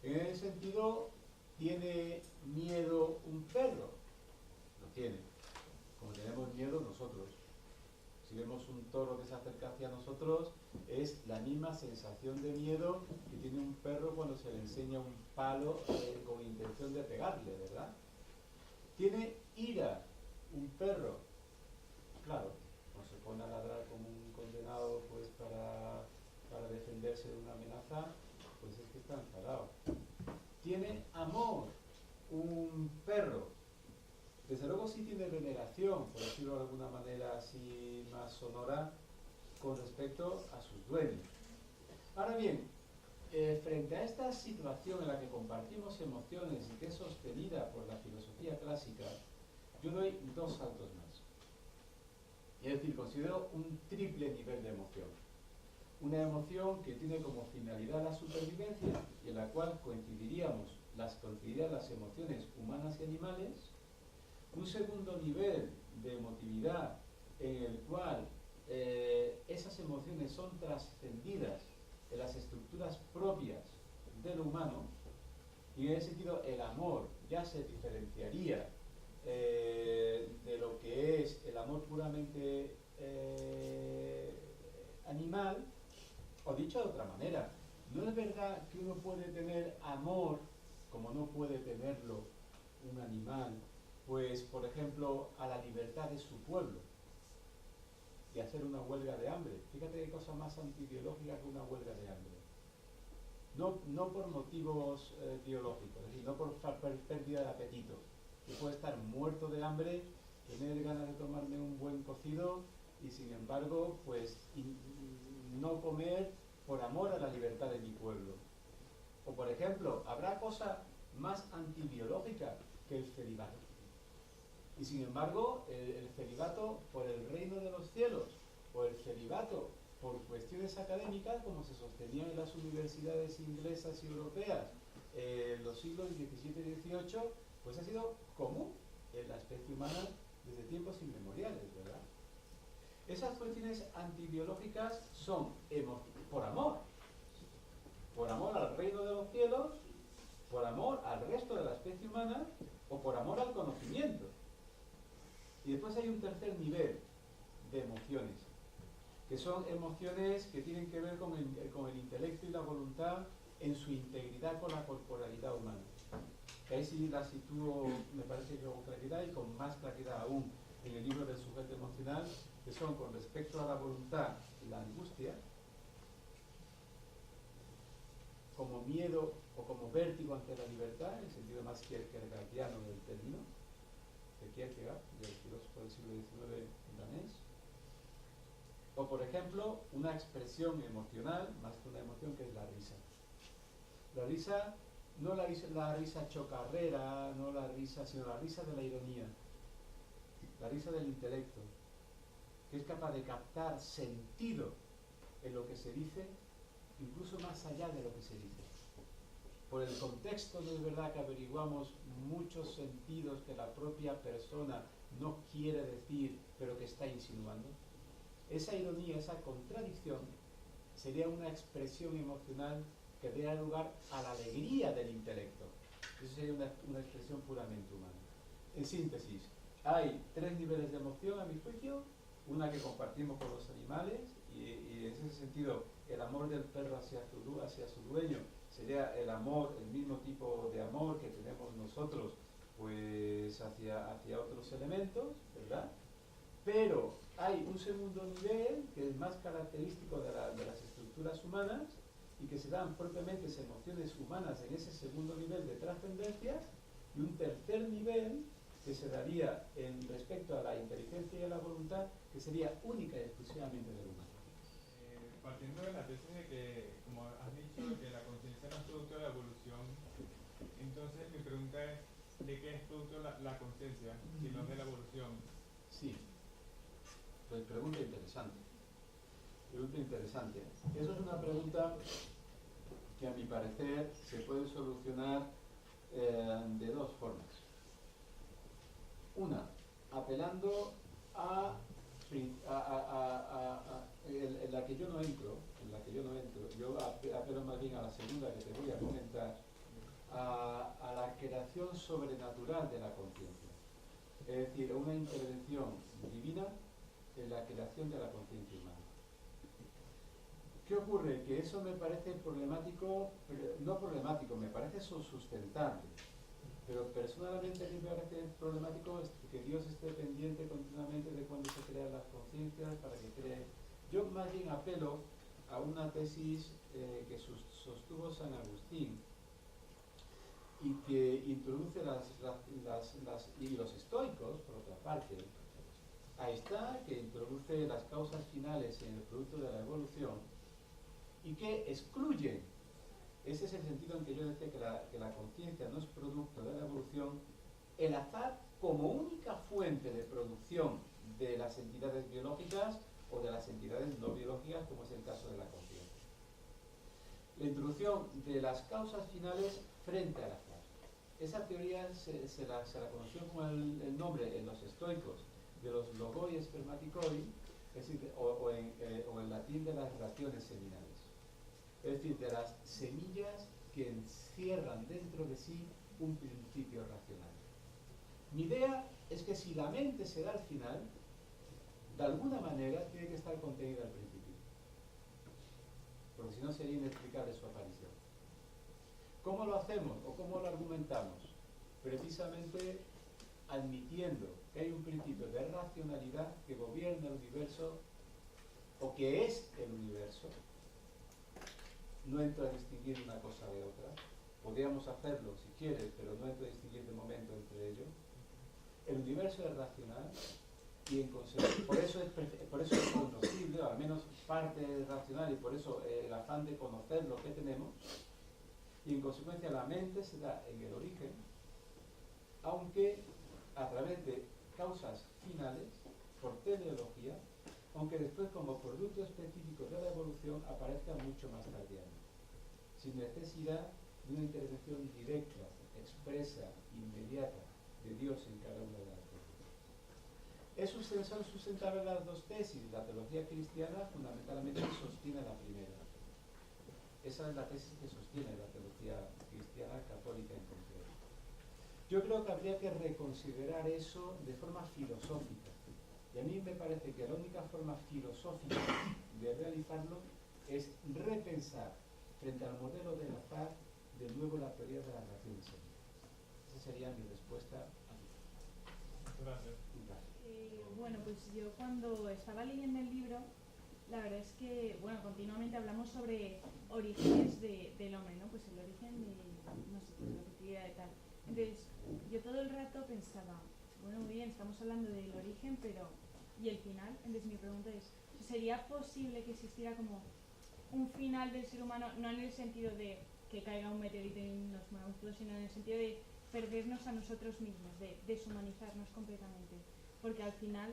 En ese sentido tiene miedo un perro? Lo tiene, como tenemos miedo nosotros. Si vemos un toro que se acerca hacia nosotros, es la misma sensación de miedo que tiene un perro cuando se le enseña un palo con intención de pegarle, ¿verdad? Tiene ira un perro, claro, no se pone a ladrar como un condenado pues para defenderse de una amenaza, pues es que está enfadado. Tiene amor un perro. Desde luego sí tiene veneración, por decirlo de alguna manera así más sonora, con respecto a sus dueños. Ahora bien, frente a esta situación en la que compartimos emociones y que es sostenida por la filosofía clásica, yo doy dos saltos más. Es decir, considero un triple nivel de emoción. Una emoción que tiene como finalidad la supervivencia y en la cual coincidirían las emociones humanas y animales. Un segundo nivel de emotividad en el cual esas emociones son trascendidas en las estructuras propias de lo humano, y en ese sentido el amor ya se diferenciaría de lo que es el amor puramente animal, o dicho de otra manera, no es verdad que uno puede tener amor como no puede tenerlo un animal, pues por ejemplo a la libertad de su pueblo y hacer una huelga de hambre. Fíjate qué cosa más antibiológica que una huelga de hambre. No por motivos biológicos, es decir, no por pérdida de apetito. Yo puedo estar muerto de hambre, tener ganas de tomarme un buen cocido y sin embargo pues no comer por amor a la libertad de mi pueblo. O por ejemplo, habrá cosa más antibiológica que el celibato. Y sin embargo, el celibato por el reino de los cielos, o el celibato por cuestiones académicas, como se sostenían en las universidades inglesas y europeas en los siglos XVII y XVIII, pues ha sido común en la especie humana desde tiempos inmemoriales, ¿verdad? Esas cuestiones antibiológicas son por amor al reino de los cielos, por amor al resto de la especie humana, o por amor al conocimiento. Y después hay un tercer nivel de emociones, que son emociones que tienen que ver con el intelecto y la voluntad en su integridad con la corporalidad humana. Ahí sí la sitúo, me parece que con claridad y con más claridad aún en el libro del sujeto emocional, que son con respecto a la voluntad la angustia, como miedo o como vértigo ante la libertad, en el sentido más kierkegaardiano del término, de Kierkegaard, del filósofo del siglo XIX danés. O por ejemplo, una expresión emocional, más que una emoción, que es la risa. La risa, no la risa chocarrera, no la risa, sino la risa de la ironía, la risa del intelecto, que es capaz de captar sentido en lo que se dice, incluso más allá de lo que se dice. Por el contexto no es verdad que averiguamos muchos sentidos que la propia persona no quiere decir, pero que está insinuando. Esa ironía, esa contradicción, sería una expresión emocional que dé lugar a la alegría del intelecto. Eso sería una expresión puramente humana. En síntesis, hay tres niveles de emoción, a mi juicio: una que compartimos con los animales, y en ese sentido el amor del perro hacia su dueño sería el amor, el mismo tipo de amor que tenemos nosotros pues hacia otros elementos, ¿verdad? Pero hay un segundo nivel que es más característico de las estructuras humanas y que se dan propiamente emociones humanas en ese segundo nivel de trascendencia, y un tercer nivel que se daría en respecto a la inteligencia y a la voluntad, que sería única y exclusivamente del humano. Partiendo de la tesis de que, como has dicho, que la conciencia no es producto de la evolución, entonces mi pregunta es, ¿de qué es producto la conciencia, si no es de la evolución? Sí, pues pregunta interesante. Eso es una pregunta que a mi parecer se puede solucionar de dos formas. Una, apelando en la que yo no entro, yo apelo más bien a la segunda que te voy a comentar, a la creación sobrenatural de la conciencia. Es decir, una intervención divina en la creación de la conciencia humana. ¿Qué ocurre? Que eso me parece problemático, no problemático, me parece sustentable. Pero personalmente a mí me parece problemático que Dios esté pendiente continuamente de cuándo se crean las conciencias para que cree. Yo más bien apelo a una tesis que sostuvo San Agustín y que introduce y los estoicos, por otra parte. Ahí está, que introduce las causas finales en el producto de la evolución y que excluye, ese es el sentido en que yo decía que la conciencia no es producto de la evolución, el azar como única fuente de producción de las entidades biológicas o de las entidades no biológicas, como es el caso de la conciencia. La introducción de las causas finales frente al azar. Esa teoría se la conoció con el nombre en los estoicos de los logoi spermaticoi, es decir, o en latín de las raciones seminales. Es decir, de las semillas que encierran dentro de sí un principio racional. Mi idea es que si la mente se da al final, de alguna manera tiene que estar contenida al principio, porque si no sería inexplicable su aparición. ¿Cómo lo hacemos o cómo lo argumentamos? Precisamente admitiendo que hay un principio de racionalidad que gobierna el universo o que es el universo. No entro a distinguir una cosa de otra. Podríamos hacerlo si quieres, pero no entro a distinguir de momento entre ellos. El universo es racional y en consecuencia, por eso es conocible, o al menos parte es racional, y por eso el afán de conocer lo que tenemos, y en consecuencia la mente se da en el origen, aunque a través de causas finales, por teleología, aunque después como producto específico de la evolución aparezca mucho más tardíamente, sin necesidad de una intervención directa, expresa, inmediata de Dios en cada una de las cosas. Son sustentables las dos tesis. La teología cristiana fundamentalmente sostiene la primera. Esa es la tesis que sostiene la teología cristiana católica en concreto. Yo creo que habría que reconsiderar eso de forma filosófica. Y a mí me parece que la única forma filosófica de realizarlo es repensar frente al modelo del azar de nuevo la teoría de las relaciones semillas. Esa sería mi respuesta a ti. Gracias. Bueno, pues yo cuando estaba leyendo el libro, la verdad es que, bueno, continuamente hablamos sobre orígenes del hombre, ¿no? Pues el origen de, no sé, pues la fertilidad y tal. Entonces, yo todo el rato pensaba, bueno, muy bien, estamos hablando del origen, pero ¿y el final? Entonces mi pregunta es, ¿sería posible que existiera como un final del ser humano, no en el sentido de que caiga un meteorito y nos monstruos, sino en el sentido de perdernos a nosotros mismos, de deshumanizarnos completamente? Porque al final,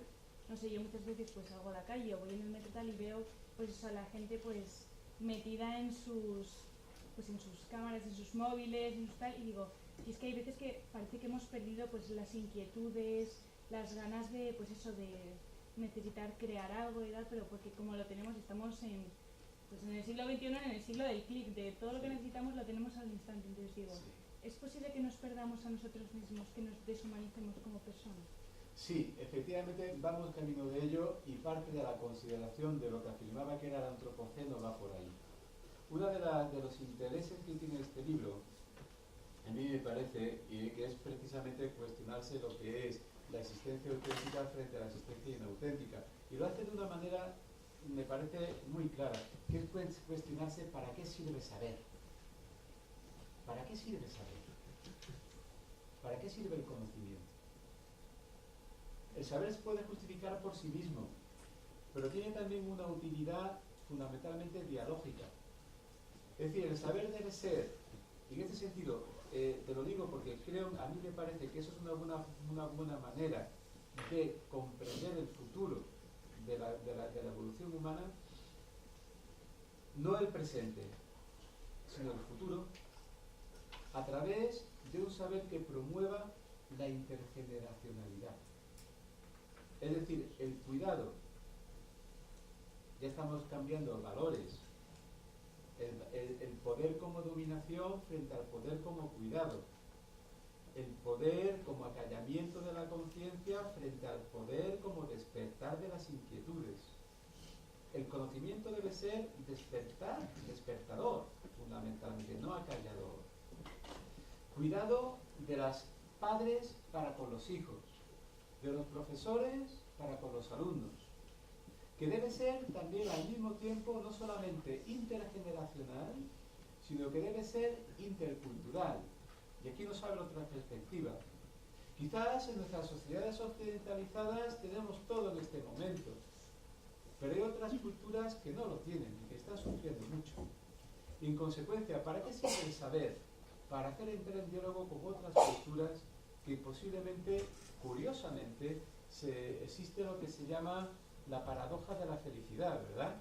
no sé, yo muchas veces pues salgo a la calle o voy en el metro tal y veo pues a la gente pues metida en sus cámaras, en sus móviles, en sus tal, y digo, y es que hay veces que parece que hemos perdido pues las inquietudes, las ganas de pues eso, de necesitar crear algo y tal, pero porque como lo tenemos, estamos en el siglo XXI, en el siglo del clic, de todo lo que necesitamos lo tenemos al instante. Entonces digo, ¿es posible que nos perdamos a nosotros mismos, que nos deshumanicemos como personas? Sí, efectivamente vamos camino de ello, y parte de la consideración de lo que afirmaba que era el antropoceno va por ahí. Uno de los intereses que tiene este libro, a mí me parece, y que es precisamente cuestionarse lo que es la existencia auténtica frente a la existencia inauténtica. Y lo hace de una manera, me parece muy clara, que es cuestionarse para qué sirve saber. ¿Para qué sirve saber? ¿Para qué sirve el conocimiento? El saber se puede justificar por sí mismo, pero tiene también una utilidad fundamentalmente dialógica. Es decir, el saber debe ser, y en este sentido, te lo digo porque creo, a mí me parece que eso es una buena manera de comprender el futuro de la evolución humana, no el presente, sino el futuro, a través de un saber que promueva la intergeneracionalidad. Es decir, el cuidado, ya estamos cambiando valores, el poder poder como dominación frente al poder como cuidado, el poder como acallamiento de la conciencia frente al poder como despertar de las inquietudes. El conocimiento debe ser despertador, fundamentalmente, no acallador. Cuidado de los padres para con los hijos, de los profesores para con los alumnos, que debe ser también al mismo tiempo no solamente intergeneracional, sino que debe ser intercultural. Y aquí nos abre otra perspectiva. Quizás en nuestras sociedades occidentalizadas tenemos todo en este momento, pero hay otras culturas que no lo tienen y que están sufriendo mucho. Y en consecuencia, ¿para qué sirve el saber? Para hacer entrar en diálogo con otras culturas que posiblemente, curiosamente, existe lo que se llama la paradoja de la felicidad, ¿verdad?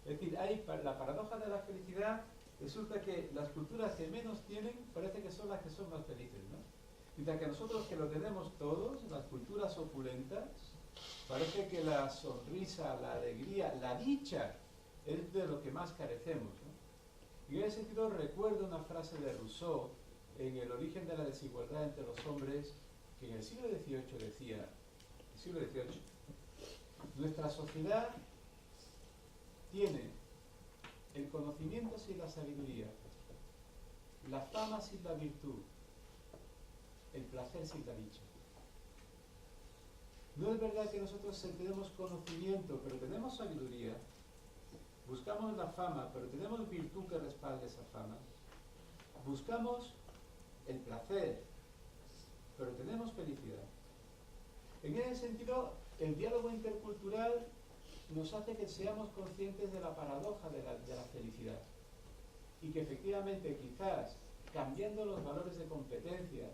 Es decir, hay la paradoja de la felicidad. Resulta que las culturas que menos tienen parece que son las que son más felices, ¿no? Mientras que nosotros que lo tenemos todos, las culturas opulentas, parece que la sonrisa, la alegría, la dicha es de lo que más carecemos, ¿no? Y en ese sentido recuerdo una frase de Rousseau en El origen de la desigualdad entre los hombres, que en el siglo XVIII decía, el siglo XVIII, nuestra sociedad tiene el conocimiento sin la sabiduría, la fama sin la virtud, el placer sin la dicha. No es verdad que nosotros tenemos conocimiento, pero tenemos sabiduría, buscamos la fama, pero tenemos virtud que respalde esa fama, buscamos el placer, pero tenemos felicidad. En ese sentido, el diálogo intercultural nos hace que seamos conscientes de la paradoja de la felicidad y que efectivamente quizás cambiando los valores de competencia,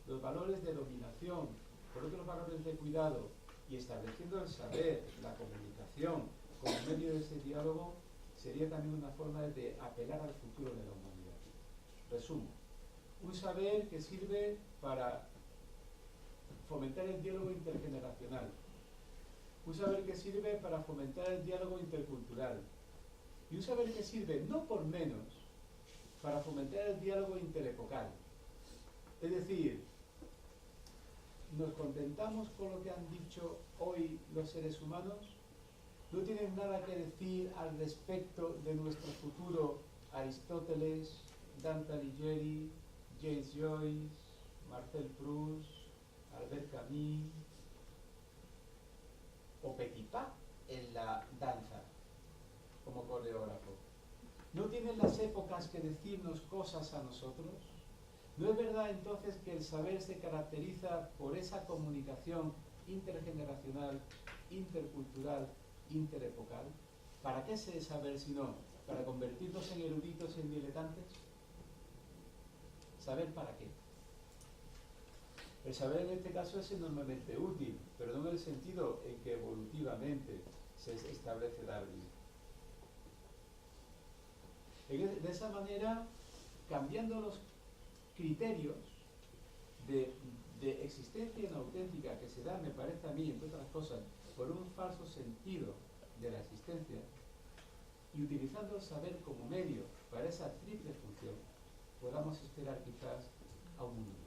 los valores de dominación por otros valores de cuidado y estableciendo el saber, la comunicación como medio de ese diálogo, sería también una forma de apelar al futuro de la humanidad. Resumo, un saber que sirve para fomentar el diálogo intergeneracional, un saber que sirve para fomentar el diálogo intercultural y un saber que sirve, no por menos, para fomentar el diálogo interepocal. Es decir, ¿nos contentamos con lo que han dicho hoy los seres humanos? ¿No tienen nada que decir al respecto de nuestro futuro Aristóteles, Dante Alighieri, James Joyce, Marcel Proust, Albert Camus o Petipa en la danza como coreógrafo? ¿No tienen las épocas que decirnos cosas a nosotros? ¿No es verdad entonces que el saber se caracteriza por esa comunicación intergeneracional, intercultural, interepocal? ¿Para qué ese saber si no? ¿Para convertirnos en eruditos y en diletantes? ¿Saber para qué? El saber en este caso es enormemente útil, pero no en el sentido en que evolutivamente se establece Darwin. De esa manera, cambiando los criterios de existencia inauténtica que se dan, me parece a mí, entre otras cosas, por un falso sentido de la existencia, y utilizando el saber como medio para esa triple función, podamos esperar quizás a un mundo mejor.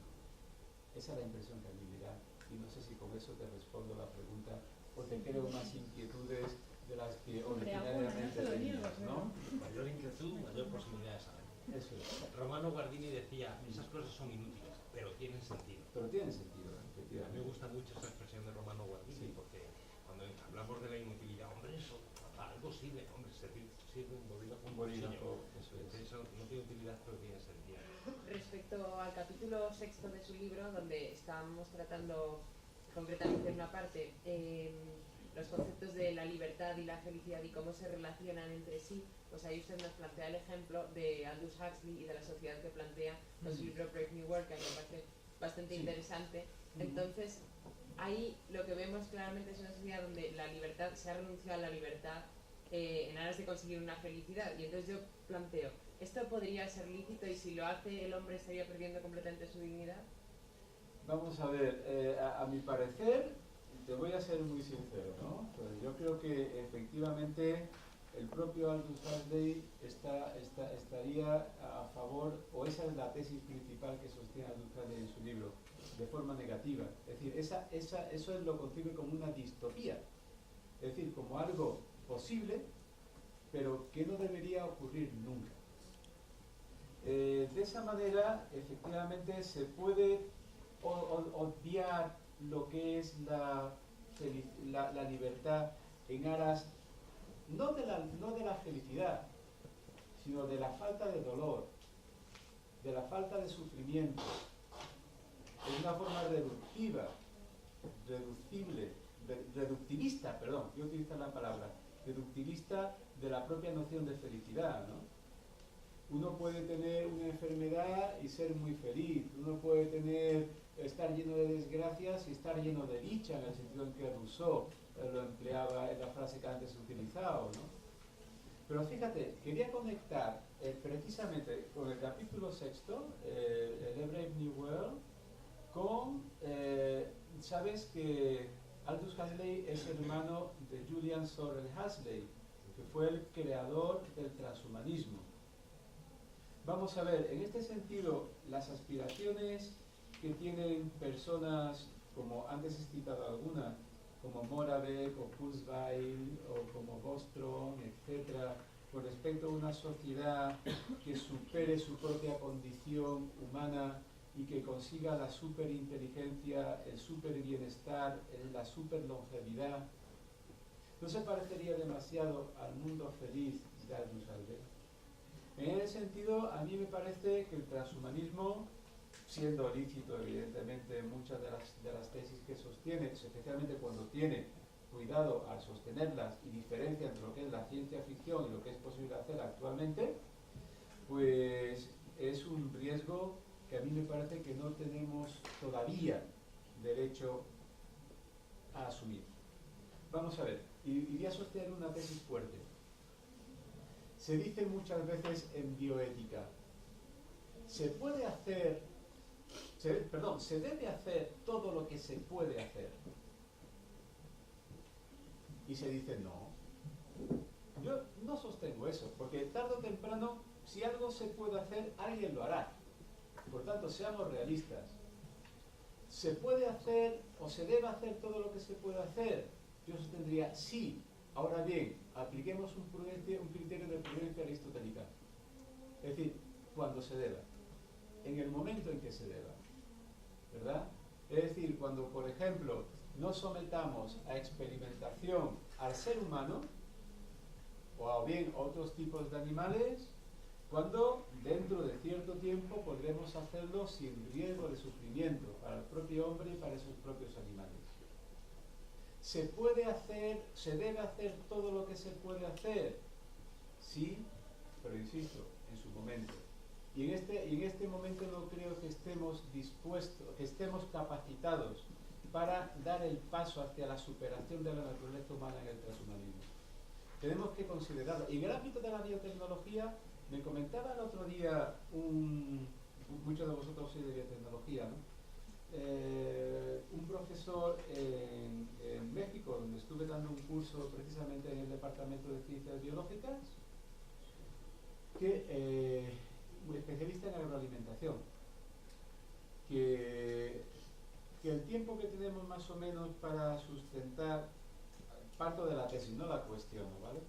Esa es la impresión que a mí me da, y no sé si con eso te respondo la pregunta o te creo más inquietudes de las que originariamente tenías, ¿no? Mayor inquietud, mayor posibilidad de saber. Eso es. Romano Guardini decía, esas cosas son inútiles, pero tienen sentido. Pero tiene sentido, A mí efectivamente. me gusta mucho esa expresión de Romano Guardini, Sí. porque cuando hablamos de la inutilidad, hombre, eso para algo sirve, hombre, sirve un bolígrafo, Un bolígrafo, eso es. Eso no tiene utilidad, pero tiene sentido. Respecto al capítulo 6 de su libro, donde estábamos tratando concretamente en una parte los conceptos de la libertad y la felicidad y cómo se relacionan entre sí, pues ahí usted nos plantea el ejemplo de Aldous Huxley y de la sociedad que plantea con su libro Brave New World, que a mí me parece bastante interesante. Entonces, ahí lo que vemos claramente es una sociedad donde la libertad, se ha renunciado a la libertad en aras de conseguir una felicidad. Y entonces yo planteo, ¿esto podría ser lícito y si lo hace el hombre estaría perdiendo completamente su dignidad? Vamos a ver, a mi parecer, te voy a ser muy sincero, ¿no? Pues yo creo que efectivamente el propio Aldous Huxley estaría a favor, o esa es la tesis principal que sostiene Aldous Huxley en su libro, de forma negativa. Es decir, eso es lo concibe como una distopía, es decir, como algo posible, pero que no debería ocurrir nunca. De esa manera, efectivamente, se puede obviar lo que es la libertad en aras no de la felicidad, sino de la falta de dolor, de la falta de sufrimiento. Es una forma reductivista, perdón, yo utilizo la palabra, reductivista de la propia noción de felicidad, ¿no? Uno puede tener una enfermedad y ser muy feliz, uno puede estar lleno de desgracias y estar lleno de dicha, en el sentido en que Rousseau lo empleaba en la frase que antes he utilizado, ¿no? Pero fíjate, quería conectar precisamente con el capítulo 6, el Brave New World, con, sabes que Aldous Huxley es hermano de Julian Sorrell Huxley, que fue el creador del transhumanismo. Vamos a ver, en este sentido, las aspiraciones que tienen personas, como antes he citado algunas, como Moravec o Kurzweil o como Bostrom, etc., con respecto a una sociedad que supere su propia condición humana y que consiga la superinteligencia, el superbienestar, la superlongevidad, ¿no se parecería demasiado al mundo feliz de Aldous Huxley? En ese sentido, a mí me parece que el transhumanismo, siendo lícito evidentemente muchas de las tesis que sostiene, especialmente cuando tiene cuidado al sostenerlas y diferencia entre lo que es la ciencia ficción y lo que es posible hacer actualmente, pues es un riesgo que a mí me parece que no tenemos todavía derecho a asumir. Vamos a ver, y voy a sostener una tesis fuerte. Se dice muchas veces en bioética, se debe hacer todo lo que se puede hacer. Y se dice no. Yo no sostengo eso, porque tarde o temprano, si algo se puede hacer, alguien lo hará. Por tanto, seamos realistas. ¿Se puede hacer o se debe hacer todo lo que se puede hacer? Yo sostendría sí. Ahora bien, apliquemos un criterio de prudencia aristotélica. Es decir, cuando se deba, en el momento en que se deba, ¿verdad? Es decir, cuando, por ejemplo, no sometamos a experimentación al ser humano, o bien otros tipos de animales, cuando dentro de cierto tiempo podremos hacerlo sin riesgo de sufrimiento para el propio hombre y para esos propios animales. ¿Se puede hacer, se debe hacer todo lo que se puede hacer? Sí, pero insisto, en su momento. Y en este momento no creo que estemos dispuestos, que estemos capacitados para dar el paso hacia la superación de la naturaleza humana en el transhumanismo. Tenemos que considerarlo. Y en el ámbito de la biotecnología, me comentaba el otro día muchos de vosotros sois de biotecnología, ¿no? Un profesor en México, donde estuve dando un curso precisamente en el Departamento de Ciencias Biológicas, que especialista en agroalimentación, que el tiempo que tenemos más o menos para sustentar, parto de la tesis, no la cuestiono, ¿vale?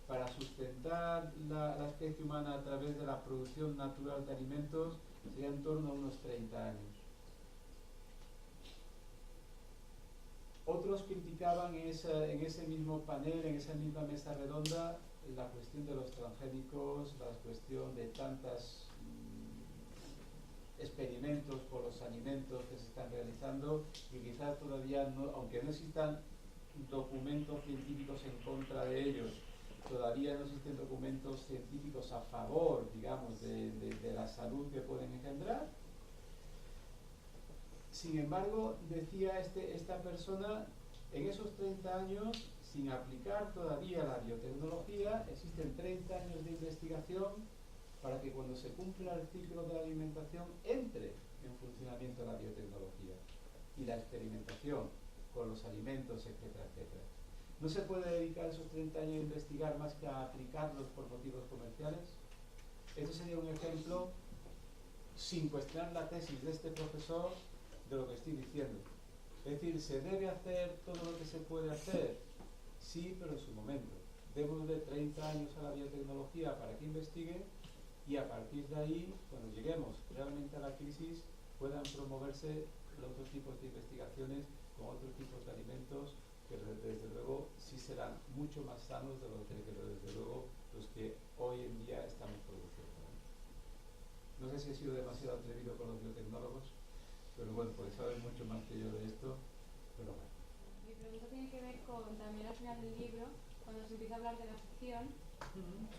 Para sustentar la especie humana a través de la producción natural de alimentos sería en torno a unos 30 años. Otros criticaban en ese mismo panel, en esa misma mesa redonda, la cuestión de los transgénicos, la cuestión de tantos experimentos por los alimentos que se están realizando y quizás todavía, no, aunque no existan documentos científicos en contra de ellos, todavía no existen documentos científicos a favor, digamos, de la salud que pueden engendrar. Sin embargo, decía esta persona, en esos 30 años, sin aplicar todavía la biotecnología, existen 30 años de investigación para que cuando se cumpla el ciclo de la alimentación entre en funcionamiento la biotecnología y la experimentación con los alimentos, etcétera, etcétera. ¿No se puede dedicar esos 30 años a investigar más que a aplicarlos por motivos comerciales? Este sería un ejemplo, sin cuestionar la tesis de este profesor, de lo que estoy diciendo. Es decir, ¿se debe hacer todo lo que se puede hacer? Sí, pero en su momento. Démosle 30 años a la biotecnología para que investigue y a partir de ahí, cuando lleguemos realmente a la crisis, puedan promoverse los otros tipos de investigaciones con otros tipos de alimentos que desde luego sí serán mucho más sanos de los que desde luego los que hoy en día estamos produciendo. No sé si he sido demasiado atrevido con los biotecnólogos, pero bueno, pues saben mucho más que yo de esto, pero bueno. Mi pregunta tiene que ver con también al final del libro, cuando se empieza a hablar de la ficción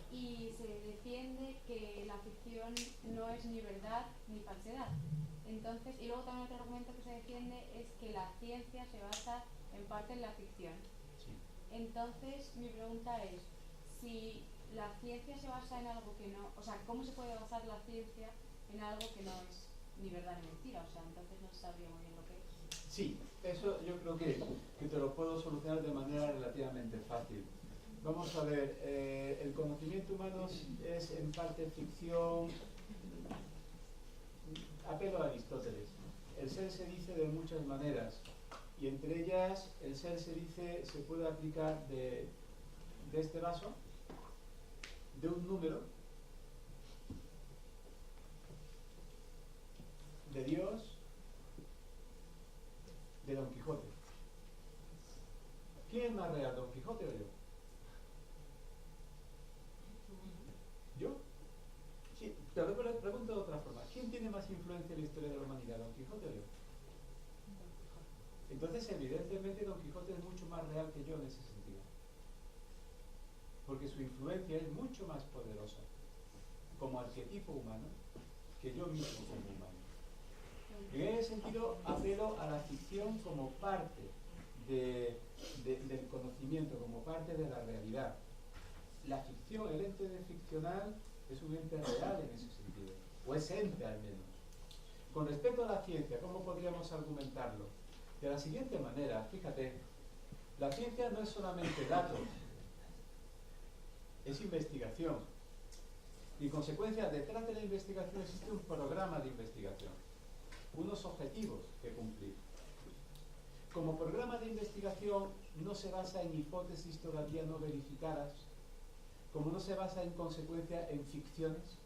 y se defiende que la ficción no es ni verdad ni falsedad. Entonces, y luego también otro argumento que se defiende es que la ciencia se basa en parte en la ficción. Sí. Entonces, mi pregunta es, si la ciencia se basa en algo que no, o sea, ¿cómo se puede basar la ciencia en algo que no es ni verdad ni mentira? O sea, entonces no se sabría muy bien lo que es. Sí, eso yo creo que te lo puedo solucionar de manera relativamente fácil. Vamos a ver, el conocimiento humano es en parte ficción. Apelo a Aristóteles. El ser se dice de muchas maneras y entre ellas el ser se dice se puede aplicar de este vaso, de un número, de Dios, de Don Quijote. ¿Quién es más real, Don Quijote o yo? ¿Yo? Sí, te lo pregunto de otra forma. ¿Quién tiene más influencia en la historia de la humanidad, Don Quijote o yo? Entonces, evidentemente, Don Quijote es mucho más real que yo en ese sentido. Porque su influencia es mucho más poderosa como arquetipo humano que yo mismo como humano. En ese sentido, apelo a la ficción como parte del conocimiento, como parte de la realidad. La ficción, el ente ficcional, es un ente real en ese sentido, o es ente al menos. Con respecto a la ciencia, ¿cómo podríamos argumentarlo? De la siguiente manera, fíjate, la ciencia no es solamente datos, es investigación. Y en consecuencia, detrás de la investigación existe un programa de investigación, unos objetivos que cumplir. Como programa de investigación no se basa en hipótesis todavía no verificadas, como no se basa en consecuencia en ficciones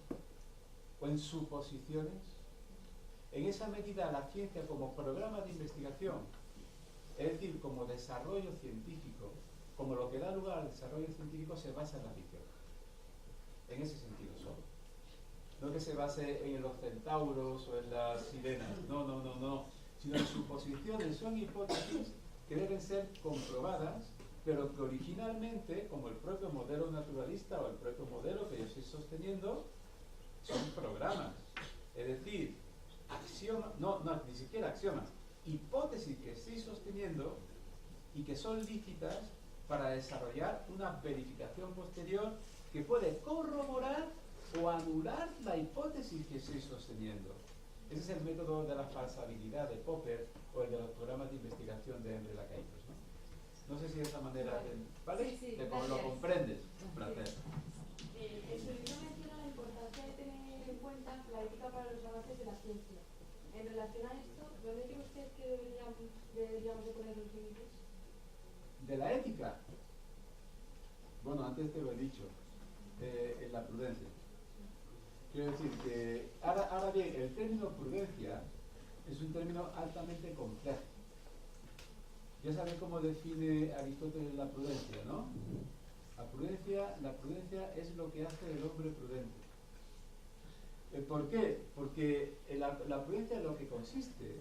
o en suposiciones. En esa medida la ciencia como programa de investigación, es decir, como desarrollo científico, como lo que da lugar al desarrollo científico, se basa en la ficción. En ese sentido solo. No que se base en los centauros o en las sirenas, no, sino en suposiciones, son hipótesis que deben ser comprobadas, pero que originalmente, como el propio modelo naturalista o el propio modelo que yo estoy sosteniendo, son programas. Es decir, axiomas, no, ni siquiera axiomas, hipótesis que estoy sosteniendo y que son lícitas para desarrollar una verificación posterior que puede corroborar o anular la hipótesis que estoy sosteniendo. Ese es el método de la falsabilidad de Popper o el de los programas de investigación de Henry Lacaitos, ¿no? No sé si de esa manera, ¿vale? Sí, de cómo lo comprendes. Un placer. En su libro menciona la importancia de tener en cuenta la ética para los avances de la ciencia. En relación a esto, ¿dónde cree usted que deberíamos de poner los límites? ¿De la ética? Bueno, antes te lo he dicho, en la prudencia. Quiero decir que, ahora bien, el término prudencia es un término altamente complejo. Ya sabéis cómo define Aristóteles la prudencia, ¿no? La prudencia es lo que hace el hombre prudente. ¿Por qué? Porque la prudencia lo que consiste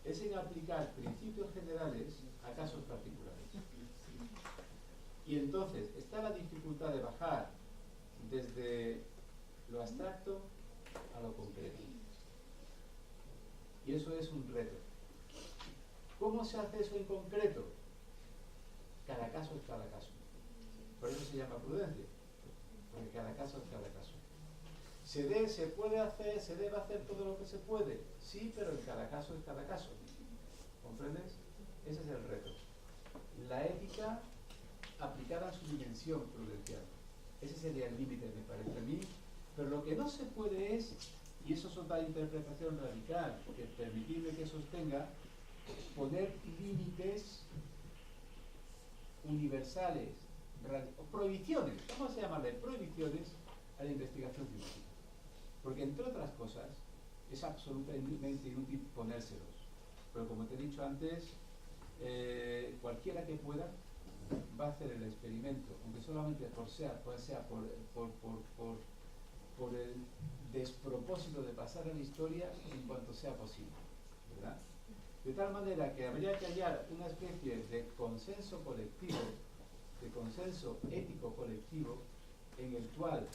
es en aplicar principios generales a casos particulares. Y entonces está la dificultad de bajar desde lo abstracto a lo concreto. Y eso es un reto. ¿Cómo se hace eso en concreto? Cada caso es cada caso. Por eso se llama prudencia, porque cada caso es cada caso. Se debe hacer todo lo que se puede, sí, pero en cada caso es cada caso. ¿Comprendes? Ese es el reto. La ética aplicada a su dimensión prudencial. Ese sería el límite, me parece a mí. Pero lo que no se puede es, y eso es otra interpretación radical, que permitirme que sostenga, poner límites universales, o prohibiciones, vamos a llamarle prohibiciones a la investigación científica. Porque entre otras cosas, es absolutamente inútil ponérselos. Pero como te he dicho antes, cualquiera que pueda va a hacer el experimento, aunque solamente por el despropósito de pasar a la historia en cuanto sea posible, ¿verdad? De tal manera que habría que hallar una especie de consenso colectivo, de consenso ético colectivo, en el cual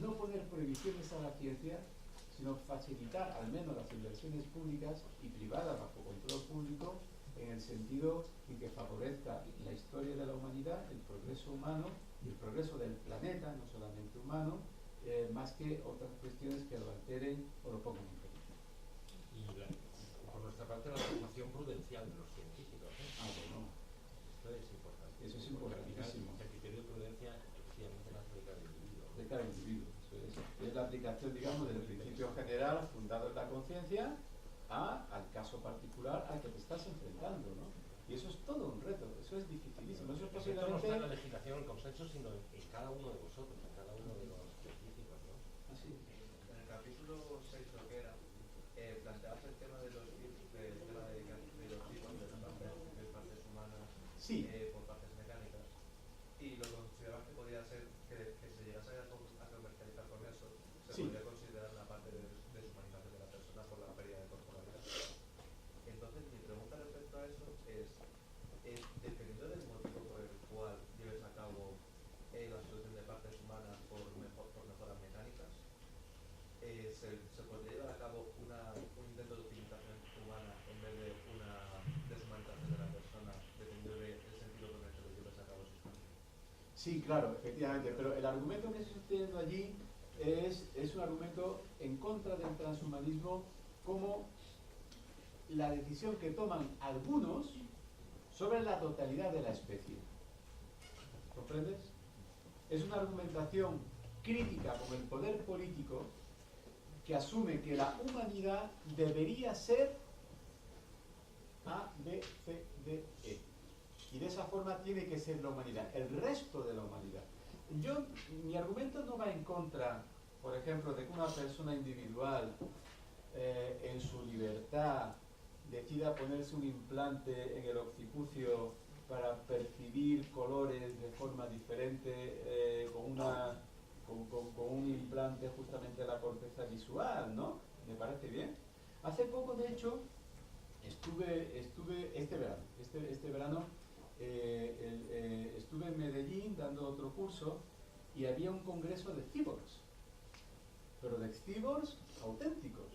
no poner prohibiciones a la ciencia, sino facilitar al menos las inversiones públicas y privadas bajo control público, en el sentido en que favorezca la historia de la humanidad, el progreso humano y el progreso del planeta, no solamente humano, más que otras cuestiones que lo alteren o lo pongan en peligro. Y por nuestra parte, la formación prudencial de los científicos. Bueno. Esto es importante. Eso es importantísimo. El criterio de prudencia, efectivamente, nace de cada individuo. De cada individuo. Es la aplicación, digamos, del principio general fundado en la conciencia al caso particular al que te estás enfrentando, ¿no? Y eso es todo un reto, eso es dificilísimo. Eso es posiblemente no está en la posiblemente... legislación, el consenso, sino en cada uno de vosotros, en cada uno de los científicos, ¿no? Así. En el capítulo 6 lo que era, planteabas el tema de los tipos de partes humanas Sí. por partes mecánicas, y lo considerabas que podía ser que se llegase a comercializar con eso, se Sí. podría considerar la parte de deshumanización de la persona por la pérdida de corporalidad. Entonces mi pregunta respecto a eso es dependiendo del motivo por el cual lleves a cabo la solución de partes humanas por mejoras mecánicas, se podría llevar a cabo un intento de optimización humana en vez de una deshumanización de la persona, dependiendo del sentido con el que lo lleves a cabo sus cambios. Sí, claro, efectivamente, pero el argumento que se está teniendo allí es un argumento en contra del transhumanismo como la decisión que toman algunos sobre la totalidad de la especie. ¿Comprendes? Es una argumentación crítica con el poder político que asume que la humanidad debería ser A, B, C, D, E. Y de esa forma tiene que ser la humanidad, el resto de la humanidad. Mi argumento no va en contra, por ejemplo, de que una persona individual en su libertad decida ponerse un implante en el occipucio para percibir colores de forma diferente con un implante justamente en la corteza visual, ¿no? Me parece bien. Hace poco, de hecho, estuve este verano estuve en Medellín dando otro curso y había un congreso de cyborgs, pero de cyborgs auténticos.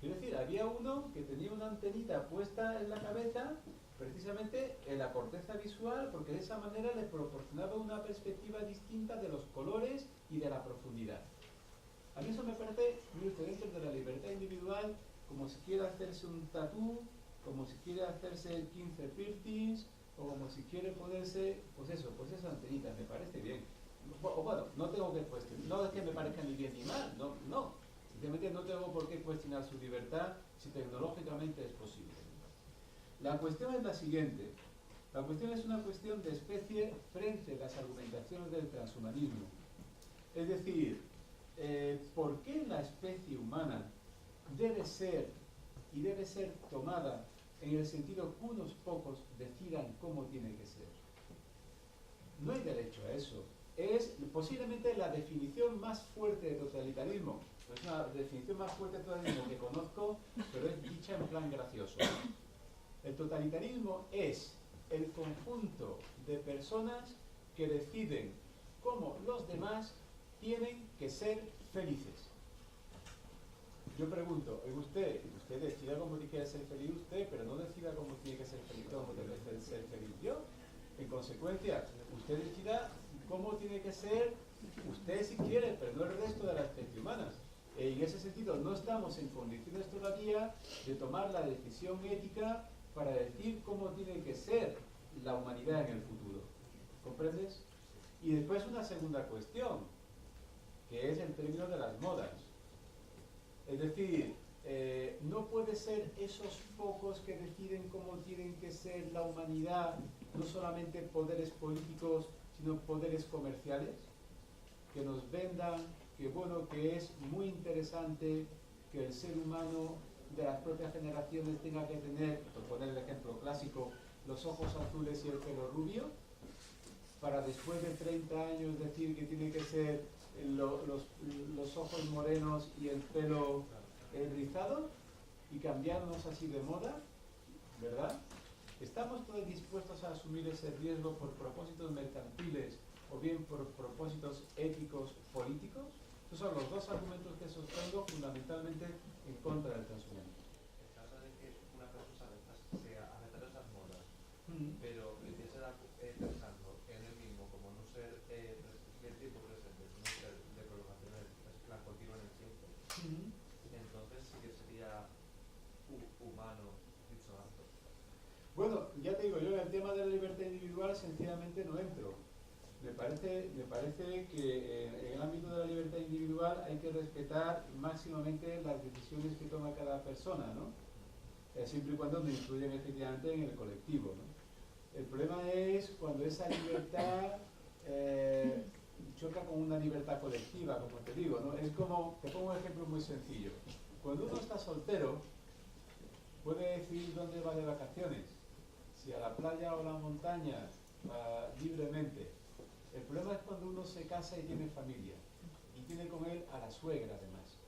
Quiero decir, había uno que tenía una antenita puesta en la cabeza precisamente en la corteza visual, porque de esa manera le proporcionaba una perspectiva distinta de los colores y de la profundidad. A mí eso me parece muy diferente de la libertad individual, como si quiere hacerse un tatú, como si quiere hacerse 15 piercings, o como si quiere ponerse, pues esa antenita, me parece bien. O bueno, no tengo que cuestionar, no es que me parezca ni bien ni mal, no. Simplemente no tengo por qué cuestionar su libertad si tecnológicamente es posible. La cuestión es la siguiente. La cuestión es una cuestión de especie frente a las argumentaciones del transhumanismo. Es decir, ¿por qué la especie humana debe ser tomada en el sentido que unos pocos decidan cómo tiene que ser? No hay derecho a eso. Es posiblemente la definición más fuerte de totalitarismo. Es una definición más fuerte de totalitarismo que conozco, pero es dicha en plan gracioso. El totalitarismo es el conjunto de personas que deciden cómo los demás tienen que ser felices. Yo pregunto, usted decida cómo tiene que ser feliz usted, pero no decida cómo tiene que ser feliz, cómo debe ser feliz yo. En consecuencia, usted decida cómo tiene que ser usted si quiere, pero no el resto de la especie humana. En ese sentido, no estamos en condiciones todavía de tomar la decisión ética para decir cómo tiene que ser la humanidad en el futuro. ¿Comprendes? Y después una segunda cuestión, que es el término de las modas. Es decir, no puede ser esos pocos que deciden cómo tienen que ser la humanidad, no solamente poderes políticos, sino poderes comerciales, que nos vendan que bueno, que es muy interesante que el ser humano de las propias generaciones tenga que tener, por poner el ejemplo clásico, los ojos azules y el pelo rubio, para después de 30 años decir que tiene que ser los ojos morenos y el pelo rizado y cambiarnos así de moda, ¿verdad? ¿Estamos todos dispuestos a asumir ese riesgo por propósitos mercantiles o bien por propósitos éticos políticos? Esos son los dos argumentos que sostengo fundamentalmente en contra del transhumanismo. En caso de que una persona sea aceptar esas modas, pero le empiece pensando en él mismo como no ser del tiempo presente, no ser de prolongación, la continua en el tiempo, entonces sí que sería humano dicho acto. Bueno, ya te digo, yo en el tema de la libertad individual sencillamente no entro. Me parece que en el ámbito de la libertad individual hay que respetar máximamente las decisiones que toma cada persona, ¿no? Siempre y cuando no influyen efectivamente en el colectivo, ¿no? El problema es cuando esa libertad choca con una libertad colectiva, como te digo, ¿no? Es como, te pongo un ejemplo muy sencillo. Cuando uno está soltero, puede decidir dónde va de vacaciones, si a la playa o a la montaña, libremente. El problema es cuando uno se casa y tiene familia, y tiene con él a la suegra además.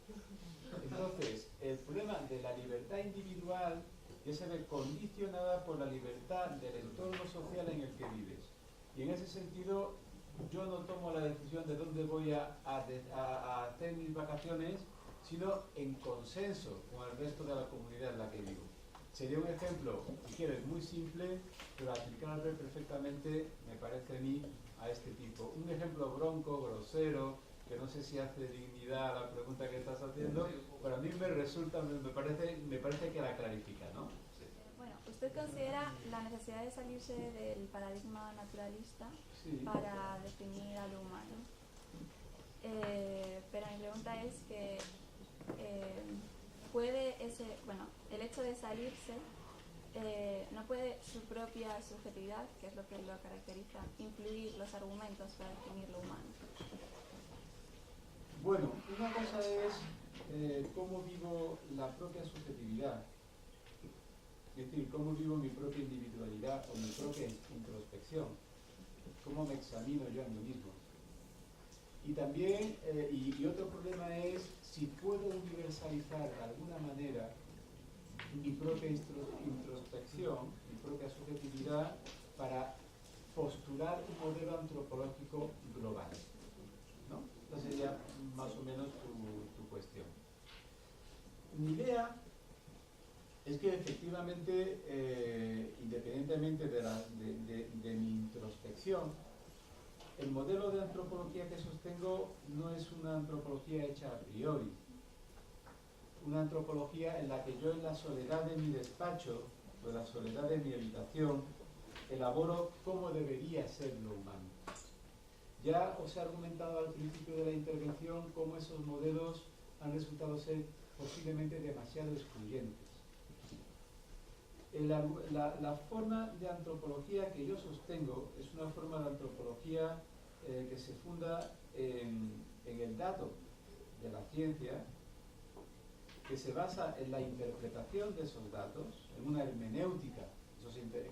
Entonces, el problema de la libertad individual ya se ve condicionada por la libertad del entorno social en el que vives. Y en ese sentido, yo no tomo la decisión de dónde voy a hacer mis vacaciones, sino en consenso con el resto de la comunidad en la que vivo. Sería un ejemplo, si quieres, muy simple, pero aplicable perfectamente, me parece a mí, a este tipo. Un ejemplo bronco, grosero, que no sé si hace dignidad a la pregunta que estás haciendo, pero a mí me resulta, me parece que la clarifica, ¿no? Bueno, ¿usted considera la necesidad de salirse del paradigma naturalista para definir a lo humano? Pero mi pregunta es que el hecho de salirse, no puede su propia subjetividad, que es lo que lo caracteriza, influir los argumentos para definir lo humano. Bueno, una cosa es cómo vivo la propia subjetividad, es decir, cómo vivo mi propia individualidad o mi propia introspección, cómo me examino yo a mí mismo. Y también, y otro problema es si puedo universalizar de alguna manera mi propia introspección, mi propia subjetividad, para postular un modelo antropológico global, ¿no? Esa sería más o menos tu cuestión. Mi idea es que efectivamente, independientemente de mi introspección, el modelo de antropología que sostengo no es una antropología hecha a priori, una antropología en la que yo en la soledad de mi despacho o en la soledad de mi habitación elaboro cómo debería ser lo humano. Ya os he argumentado al principio de la intervención cómo esos modelos han resultado ser posiblemente demasiado excluyentes. La forma de antropología que yo sostengo es una forma de antropología que se funda en el dato de la ciencia, que se basa en la interpretación de esos datos, en una hermenéutica,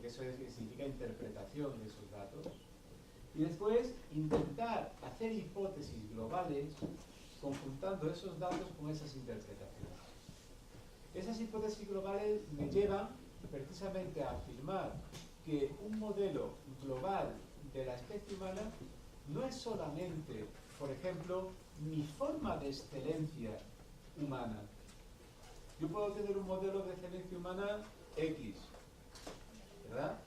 que eso significa interpretación de esos datos, y después intentar hacer hipótesis globales conjuntando esos datos con esas interpretaciones. Esas hipótesis globales me llevan precisamente a afirmar que un modelo global de la especie humana no es solamente, por ejemplo, mi forma de excelencia humana. Yo puedo tener un modelo de excelencia humana X, ¿verdad?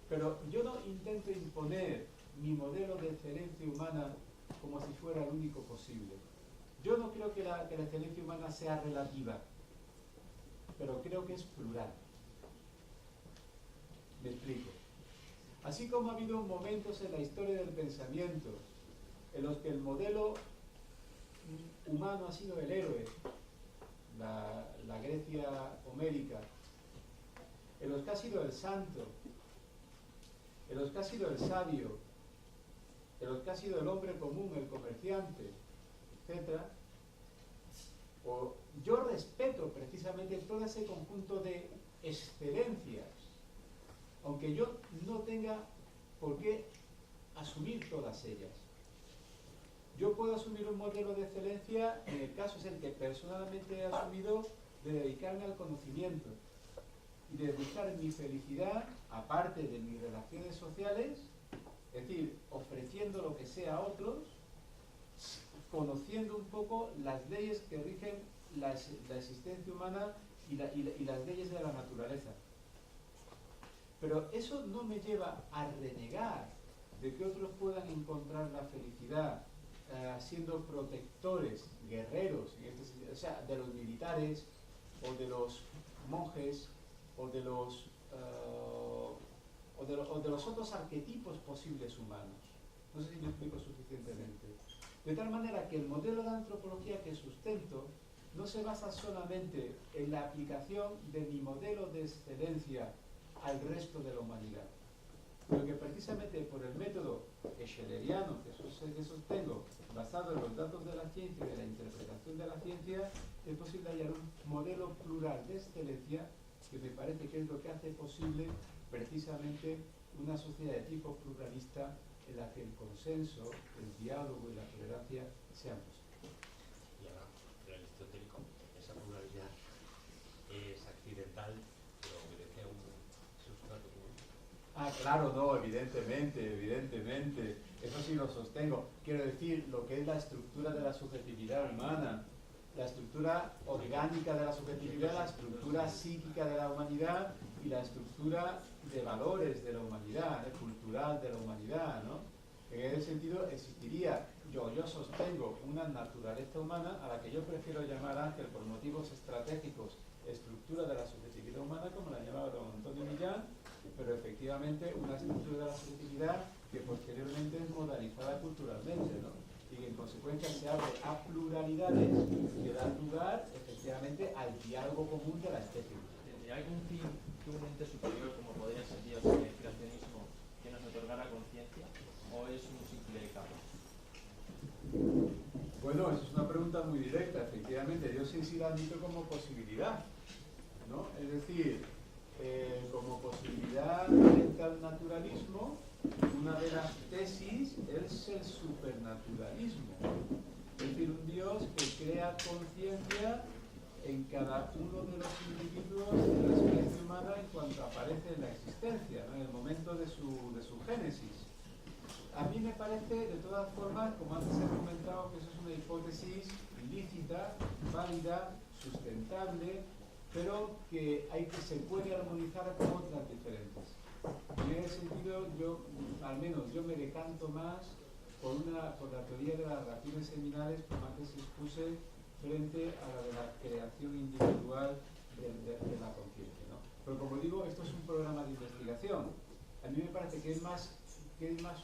Pero yo no intento imponer mi modelo de excelencia humana como si fuera el único posible. Yo no creo que la excelencia humana sea relativa, pero creo que es plural. Me explico. Así como ha habido momentos en la historia del pensamiento en los que el modelo humano ha sido el héroe, la Grecia homérica, en los que ha sido el santo, en los que ha sido el sabio, en los que ha sido el hombre común, el comerciante, etc. Yo respeto precisamente todo ese conjunto de excelencias, aunque yo no tenga por qué asumir todas ellas. Yo puedo asumir un modelo de excelencia, en el caso es el que personalmente he asumido, de dedicarme al conocimiento y de buscar mi felicidad, aparte de mis relaciones sociales, es decir, ofreciendo lo que sea a otros, conociendo un poco las leyes que rigen la existencia humana y las leyes de la naturaleza. Pero eso no me lleva a renegar de que otros puedan encontrar la felicidad siendo protectores, guerreros, o sea, de los militares, o de los monjes, o de los otros arquetipos posibles humanos. No sé si me explico suficientemente. De tal manera que el modelo de antropología que sustento no se basa solamente en la aplicación de mi modelo de excelencia al resto de la humanidad, pero que precisamente por el método schelleriano que sostengo, basado en los datos de la ciencia y de la interpretación de la ciencia, es posible hallar un modelo plural de excelencia que me parece que es lo que hace posible precisamente una sociedad de tipo pluralista en la que el consenso, el diálogo y la tolerancia sean posibles. Y ahora, el aristotélico, esa pluralidad es accidental, pero obedece a un sustrato común. Ah, claro, no, evidentemente. Eso sí lo sostengo. Quiero decir, lo que es la estructura de la subjetividad humana, la estructura orgánica de la subjetividad, la estructura psíquica de la humanidad y la estructura de valores de la humanidad, cultural de la humanidad, ¿no? En ese sentido existiría, yo sostengo una naturaleza humana a la que yo prefiero llamar, Ángel, por motivos estratégicos, estructura de la subjetividad humana, como la llamaba don Antonio Millán, pero efectivamente una estructura de la subjetividad que posteriormente es modalizada culturalmente, ¿no? Y que en consecuencia se abre a pluralidades que dan lugar efectivamente al diálogo común de la especie. ¿Tendría algún fin que un ente superior, como podría ser Dios en el creacionismo, que nos otorgara conciencia, o es un simple capa? Bueno, eso es una pregunta muy directa, efectivamente. Yo sí la admito como posibilidad, ¿no? Es decir, como posibilidad frente al naturalismo, una de las tesis es el supernaturalismo. Es decir, un Dios que crea conciencia en cada uno de los individuos de la especie humana en cuanto aparece en la existencia, ¿no? En el momento de su génesis. A mí me parece, de todas formas, como antes he comentado, que eso es una hipótesis lícita, válida, sustentable, pero que se puede armonizar con otras diferentes. Y en ese sentido, al menos yo me decanto más por la teoría de las relaciones seminales, como antes expuse, frente a la de la creación individual de la conciencia, ¿no? Pero como digo, esto es un programa de investigación. A mí me parece que es más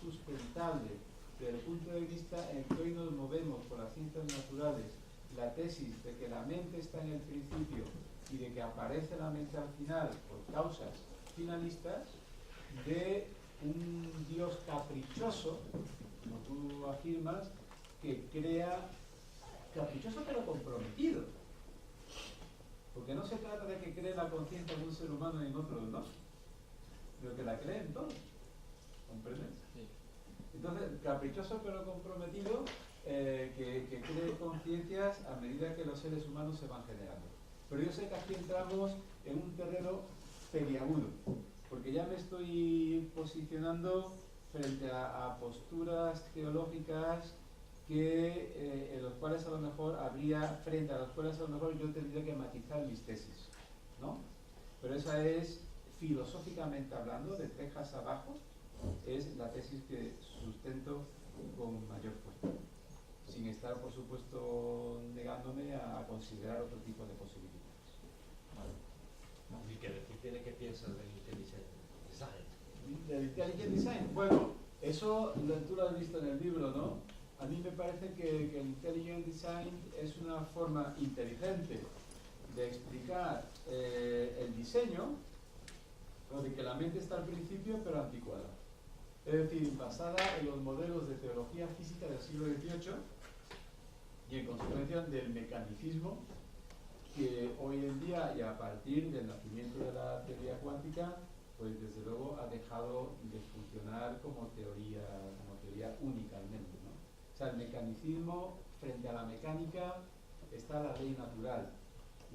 sustentable desde el punto de vista en que hoy nos movemos por las ciencias naturales, la tesis de que la mente está en el principio y de que aparece la mente al final por causas finalistas, de un Dios caprichoso, como tú afirmas, que crea, caprichoso pero comprometido, porque no se trata de que cree la conciencia en un ser humano y en otro no, pero que la cree en todos. ¿Comprendes? Sí. Entonces, caprichoso pero comprometido, que cree conciencias a medida que los seres humanos se van generando. Pero yo sé que aquí entramos en un terreno peliagudo, porque ya me estoy posicionando frente a posturas teológicas en los cuales a lo mejor frente a los cuales a lo mejor yo tendría que matizar mis tesis, ¿no? Pero esa es, filosóficamente hablando, de cejas abajo, es la tesis que sustento con mayor fuerza, sin estar, por supuesto, negándome a considerar otro tipo de posibilidades. ¿Y qué decir tiene que piensas del intelligent design? del Intelligent Design. Bueno, eso tú lo has visto en el libro, ¿no? A mí me parece que el Intelligent Design es una forma inteligente de explicar el diseño, de que la mente está al principio pero anticuada. Es decir, basada en los modelos de teología física del siglo XVIII y en consecuencia del mecanicismo que hoy en día y a partir del nacimiento de la teoría cuántica, pues desde luego ha dejado de funcionar como teoría única al menos, ¿no? O sea, el mecanicismo frente a la mecánica está la ley natural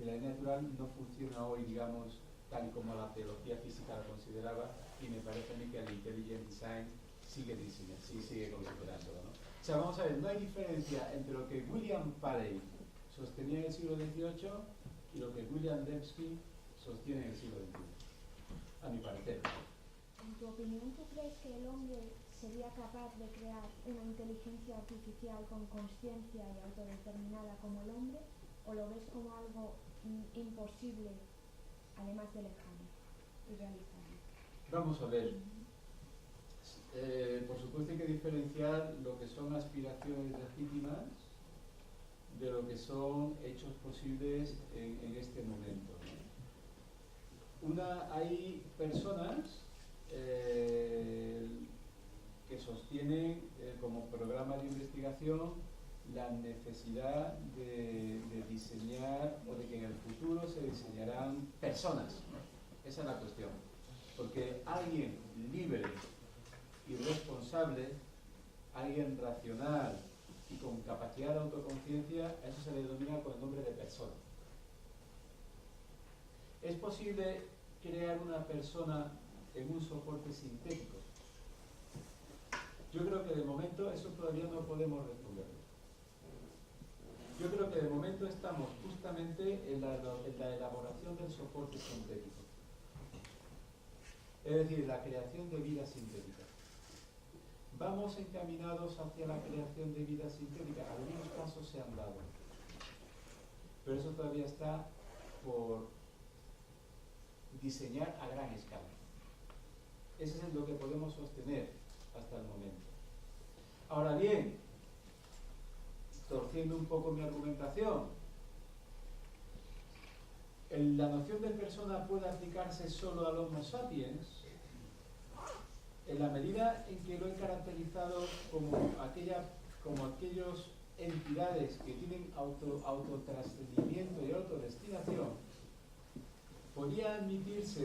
y la ley natural no funciona hoy, digamos, tal y como la teología física la consideraba, y me parece a mí que el Intelligent Design sigue considerándolo, ¿no? O sea, vamos a ver, no hay diferencia entre lo que William Paley sostenía en el siglo XVIII y lo que William Dembski sostiene en el siglo XXI, a mi parecer. En tu opinión, ¿tú crees que el hombre sería capaz de crear una inteligencia artificial con conciencia y autodeterminada como el hombre? ¿O lo ves como algo imposible, además de lejano, irrealizable? Vamos a ver. Por supuesto hay que diferenciar lo que son aspiraciones legítimas de lo que son hechos posibles en este momento, ¿no? Hay personas que sostienen como programa de investigación la necesidad de diseñar, o de que en el futuro se diseñarán personas, ¿no? Esa es la cuestión. Porque alguien libre y responsable, alguien racional y con capacidad de autoconciencia, a eso se le denomina con el nombre de persona. ¿Es posible crear una persona en un soporte sintético? Yo creo que de momento eso todavía no podemos responderlo. Yo creo que de momento estamos justamente en la elaboración del soporte sintético. Es decir, la creación de vida sintética. Vamos encaminados hacia la creación de vida sintética. Algunos pasos se han dado. Pero eso todavía está por diseñar a gran escala. Eso es lo que podemos sostener hasta el momento. Ahora bien, torciendo un poco mi argumentación, ¿la noción de persona puede aplicarse solo al Homo sapiens? En la medida en que lo he caracterizado como aquellas entidades que tienen autotrascendimiento y autodestinación, podría admitirse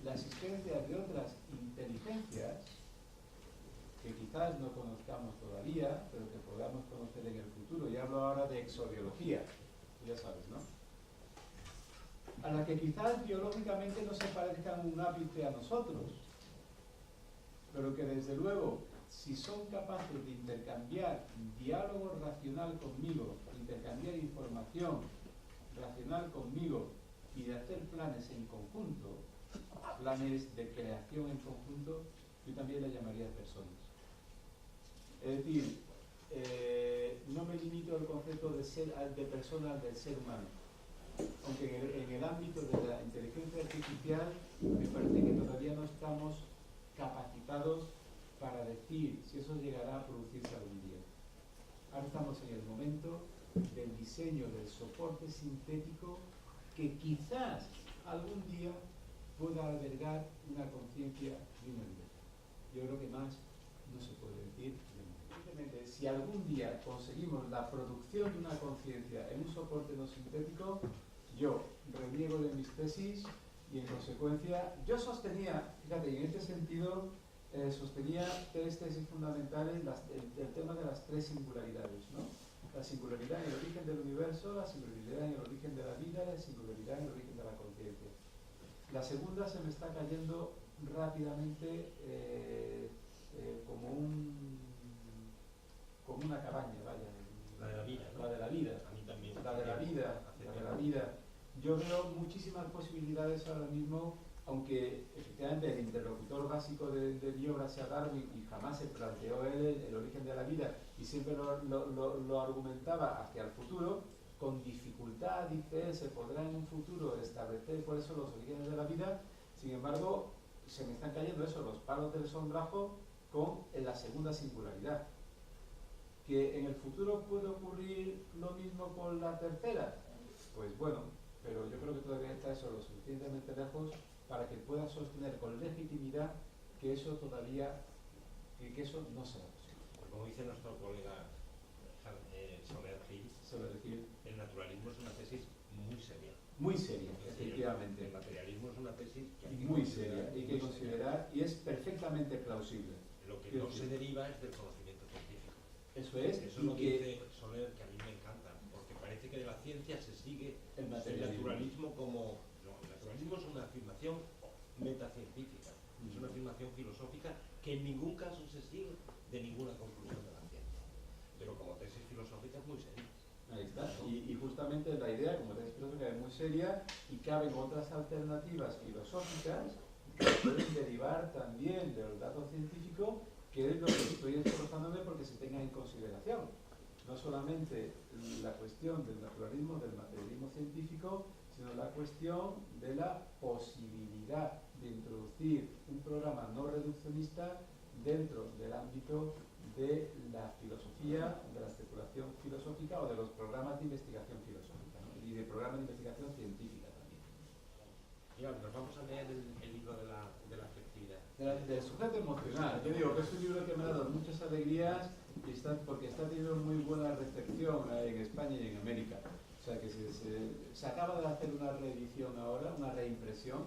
la existencia de otras inteligencias que quizás no conozcamos todavía, pero que podamos conocer en el futuro. Y hablo ahora de exobiología, ya sabes, ¿no? A la que quizás biológicamente no se parezcan un ápice a nosotros, pero que desde luego, si son capaces de intercambiar diálogo racional conmigo, intercambiar información racional conmigo y de hacer planes en conjunto, planes de creación en conjunto, yo también le llamaría personas. Es decir, no me limito al concepto de persona del ser humano, aunque en el ámbito de la inteligencia artificial me parece que todavía no estamos capacitados para decir si eso llegará a producirse algún día. Ahora estamos en el momento del diseño del soporte sintético que quizás algún día pueda albergar una conciencia y una vida. Yo creo que más no se puede decir. Simplemente, si algún día conseguimos la producción de una conciencia en un soporte no sintético, yo reniego de mis tesis y en consecuencia yo sostenía, fíjate, y en este sentido sostenía tres tesis fundamentales, el tema de las tres singularidades, ¿no? La singularidad en el origen del universo, la singularidad en el origen de la vida y la singularidad en el origen de la conciencia. La segunda se me está cayendo rápidamente como una cabaña, vaya. La de la vida, ¿no? La de la vida. A mí también. La de la vida, la de la vida. Yo veo muchísimas posibilidades ahora mismo, aunque efectivamente el interlocutor básico de mi obra sea Darwin y jamás se planteó él el origen de la vida y siempre lo argumentaba hacia el futuro, con dificultad, dice él, se podrá en un futuro establecer cuáles son los orígenes de la vida. Sin embargo, se me están cayendo eso, los palos del sombrajo con la segunda singularidad. ¿Que en el futuro puede ocurrir lo mismo con la tercera? Pues bueno, pero yo creo que todavía está eso lo suficientemente lejos para que pueda sostener con legitimidad que eso todavía, que eso no será posible. Como dice nuestro colega Soler Gil, el naturalismo es una tesis muy seria. Muy seria, efectivamente. El materialismo es una tesis que hay que muy seria y que considerar, y es perfectamente plausible. Lo que no se deriva es del conocimiento científico. Eso es. Eso es lo que dice Soler, que a mí me encanta, porque parece que de la ciencia se sigue el naturalismo como... No, el naturalismo es una afirmación metacientífica, es una afirmación filosófica que en ningún caso se sigue de ninguna conclusión de la ciencia. Pero como tesis filosófica es muy seria. Ahí está. Y justamente la idea, como tesis filosófica, es muy seria y caben otras alternativas filosóficas que pueden derivar también del dato científico, que es lo que estoy esforzándome porque se tenga en consideración. No solamente la cuestión del naturalismo, del materialismo científico, sino la cuestión de la posibilidad de introducir un programa no reduccionista dentro del ámbito de la filosofía, de la especulación filosófica o de los programas de investigación filosófica, ¿no? Y de programas de investigación científica también. Mira, nos vamos a leer el libro de la afectividad. Del sujeto emocional. Yo digo que es un libro que me ha dado muchas alegrías y porque está teniendo muy buena recepción en España y en América. O sea que se acaba de hacer una reedición ahora, una reimpresión,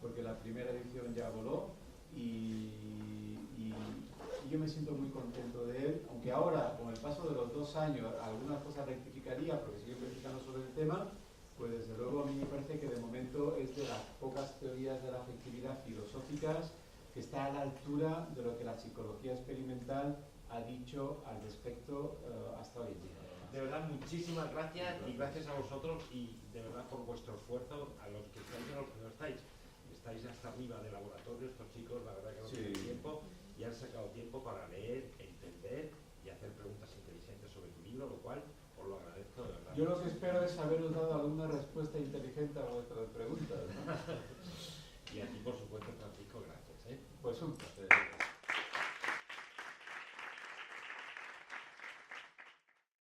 porque la primera edición ya voló y yo me siento muy contento de él, aunque ahora, con el paso de los 2 años, algunas cosas rectificaría porque sigo investigando sobre el tema, pues desde luego a mí me parece que de momento es de las pocas teorías de la afectividad filosóficas que está a la altura de lo que la psicología experimental ha dicho al respecto hasta hoy en día. De verdad, muchísimas gracias y gracias a vosotros y de verdad por vuestro esfuerzo, a los que estáis y a los que no estáis. Estáis hasta arriba de laboratorio, estos chicos, la verdad que no tienen tiempo y han sacado tiempo para leer, entender y hacer preguntas inteligentes sobre tu libro, lo cual os lo agradezco de verdad. Yo lo que espero es haberos dado alguna respuesta inteligente a vuestras preguntas, ¿no? Y aquí, por supuesto.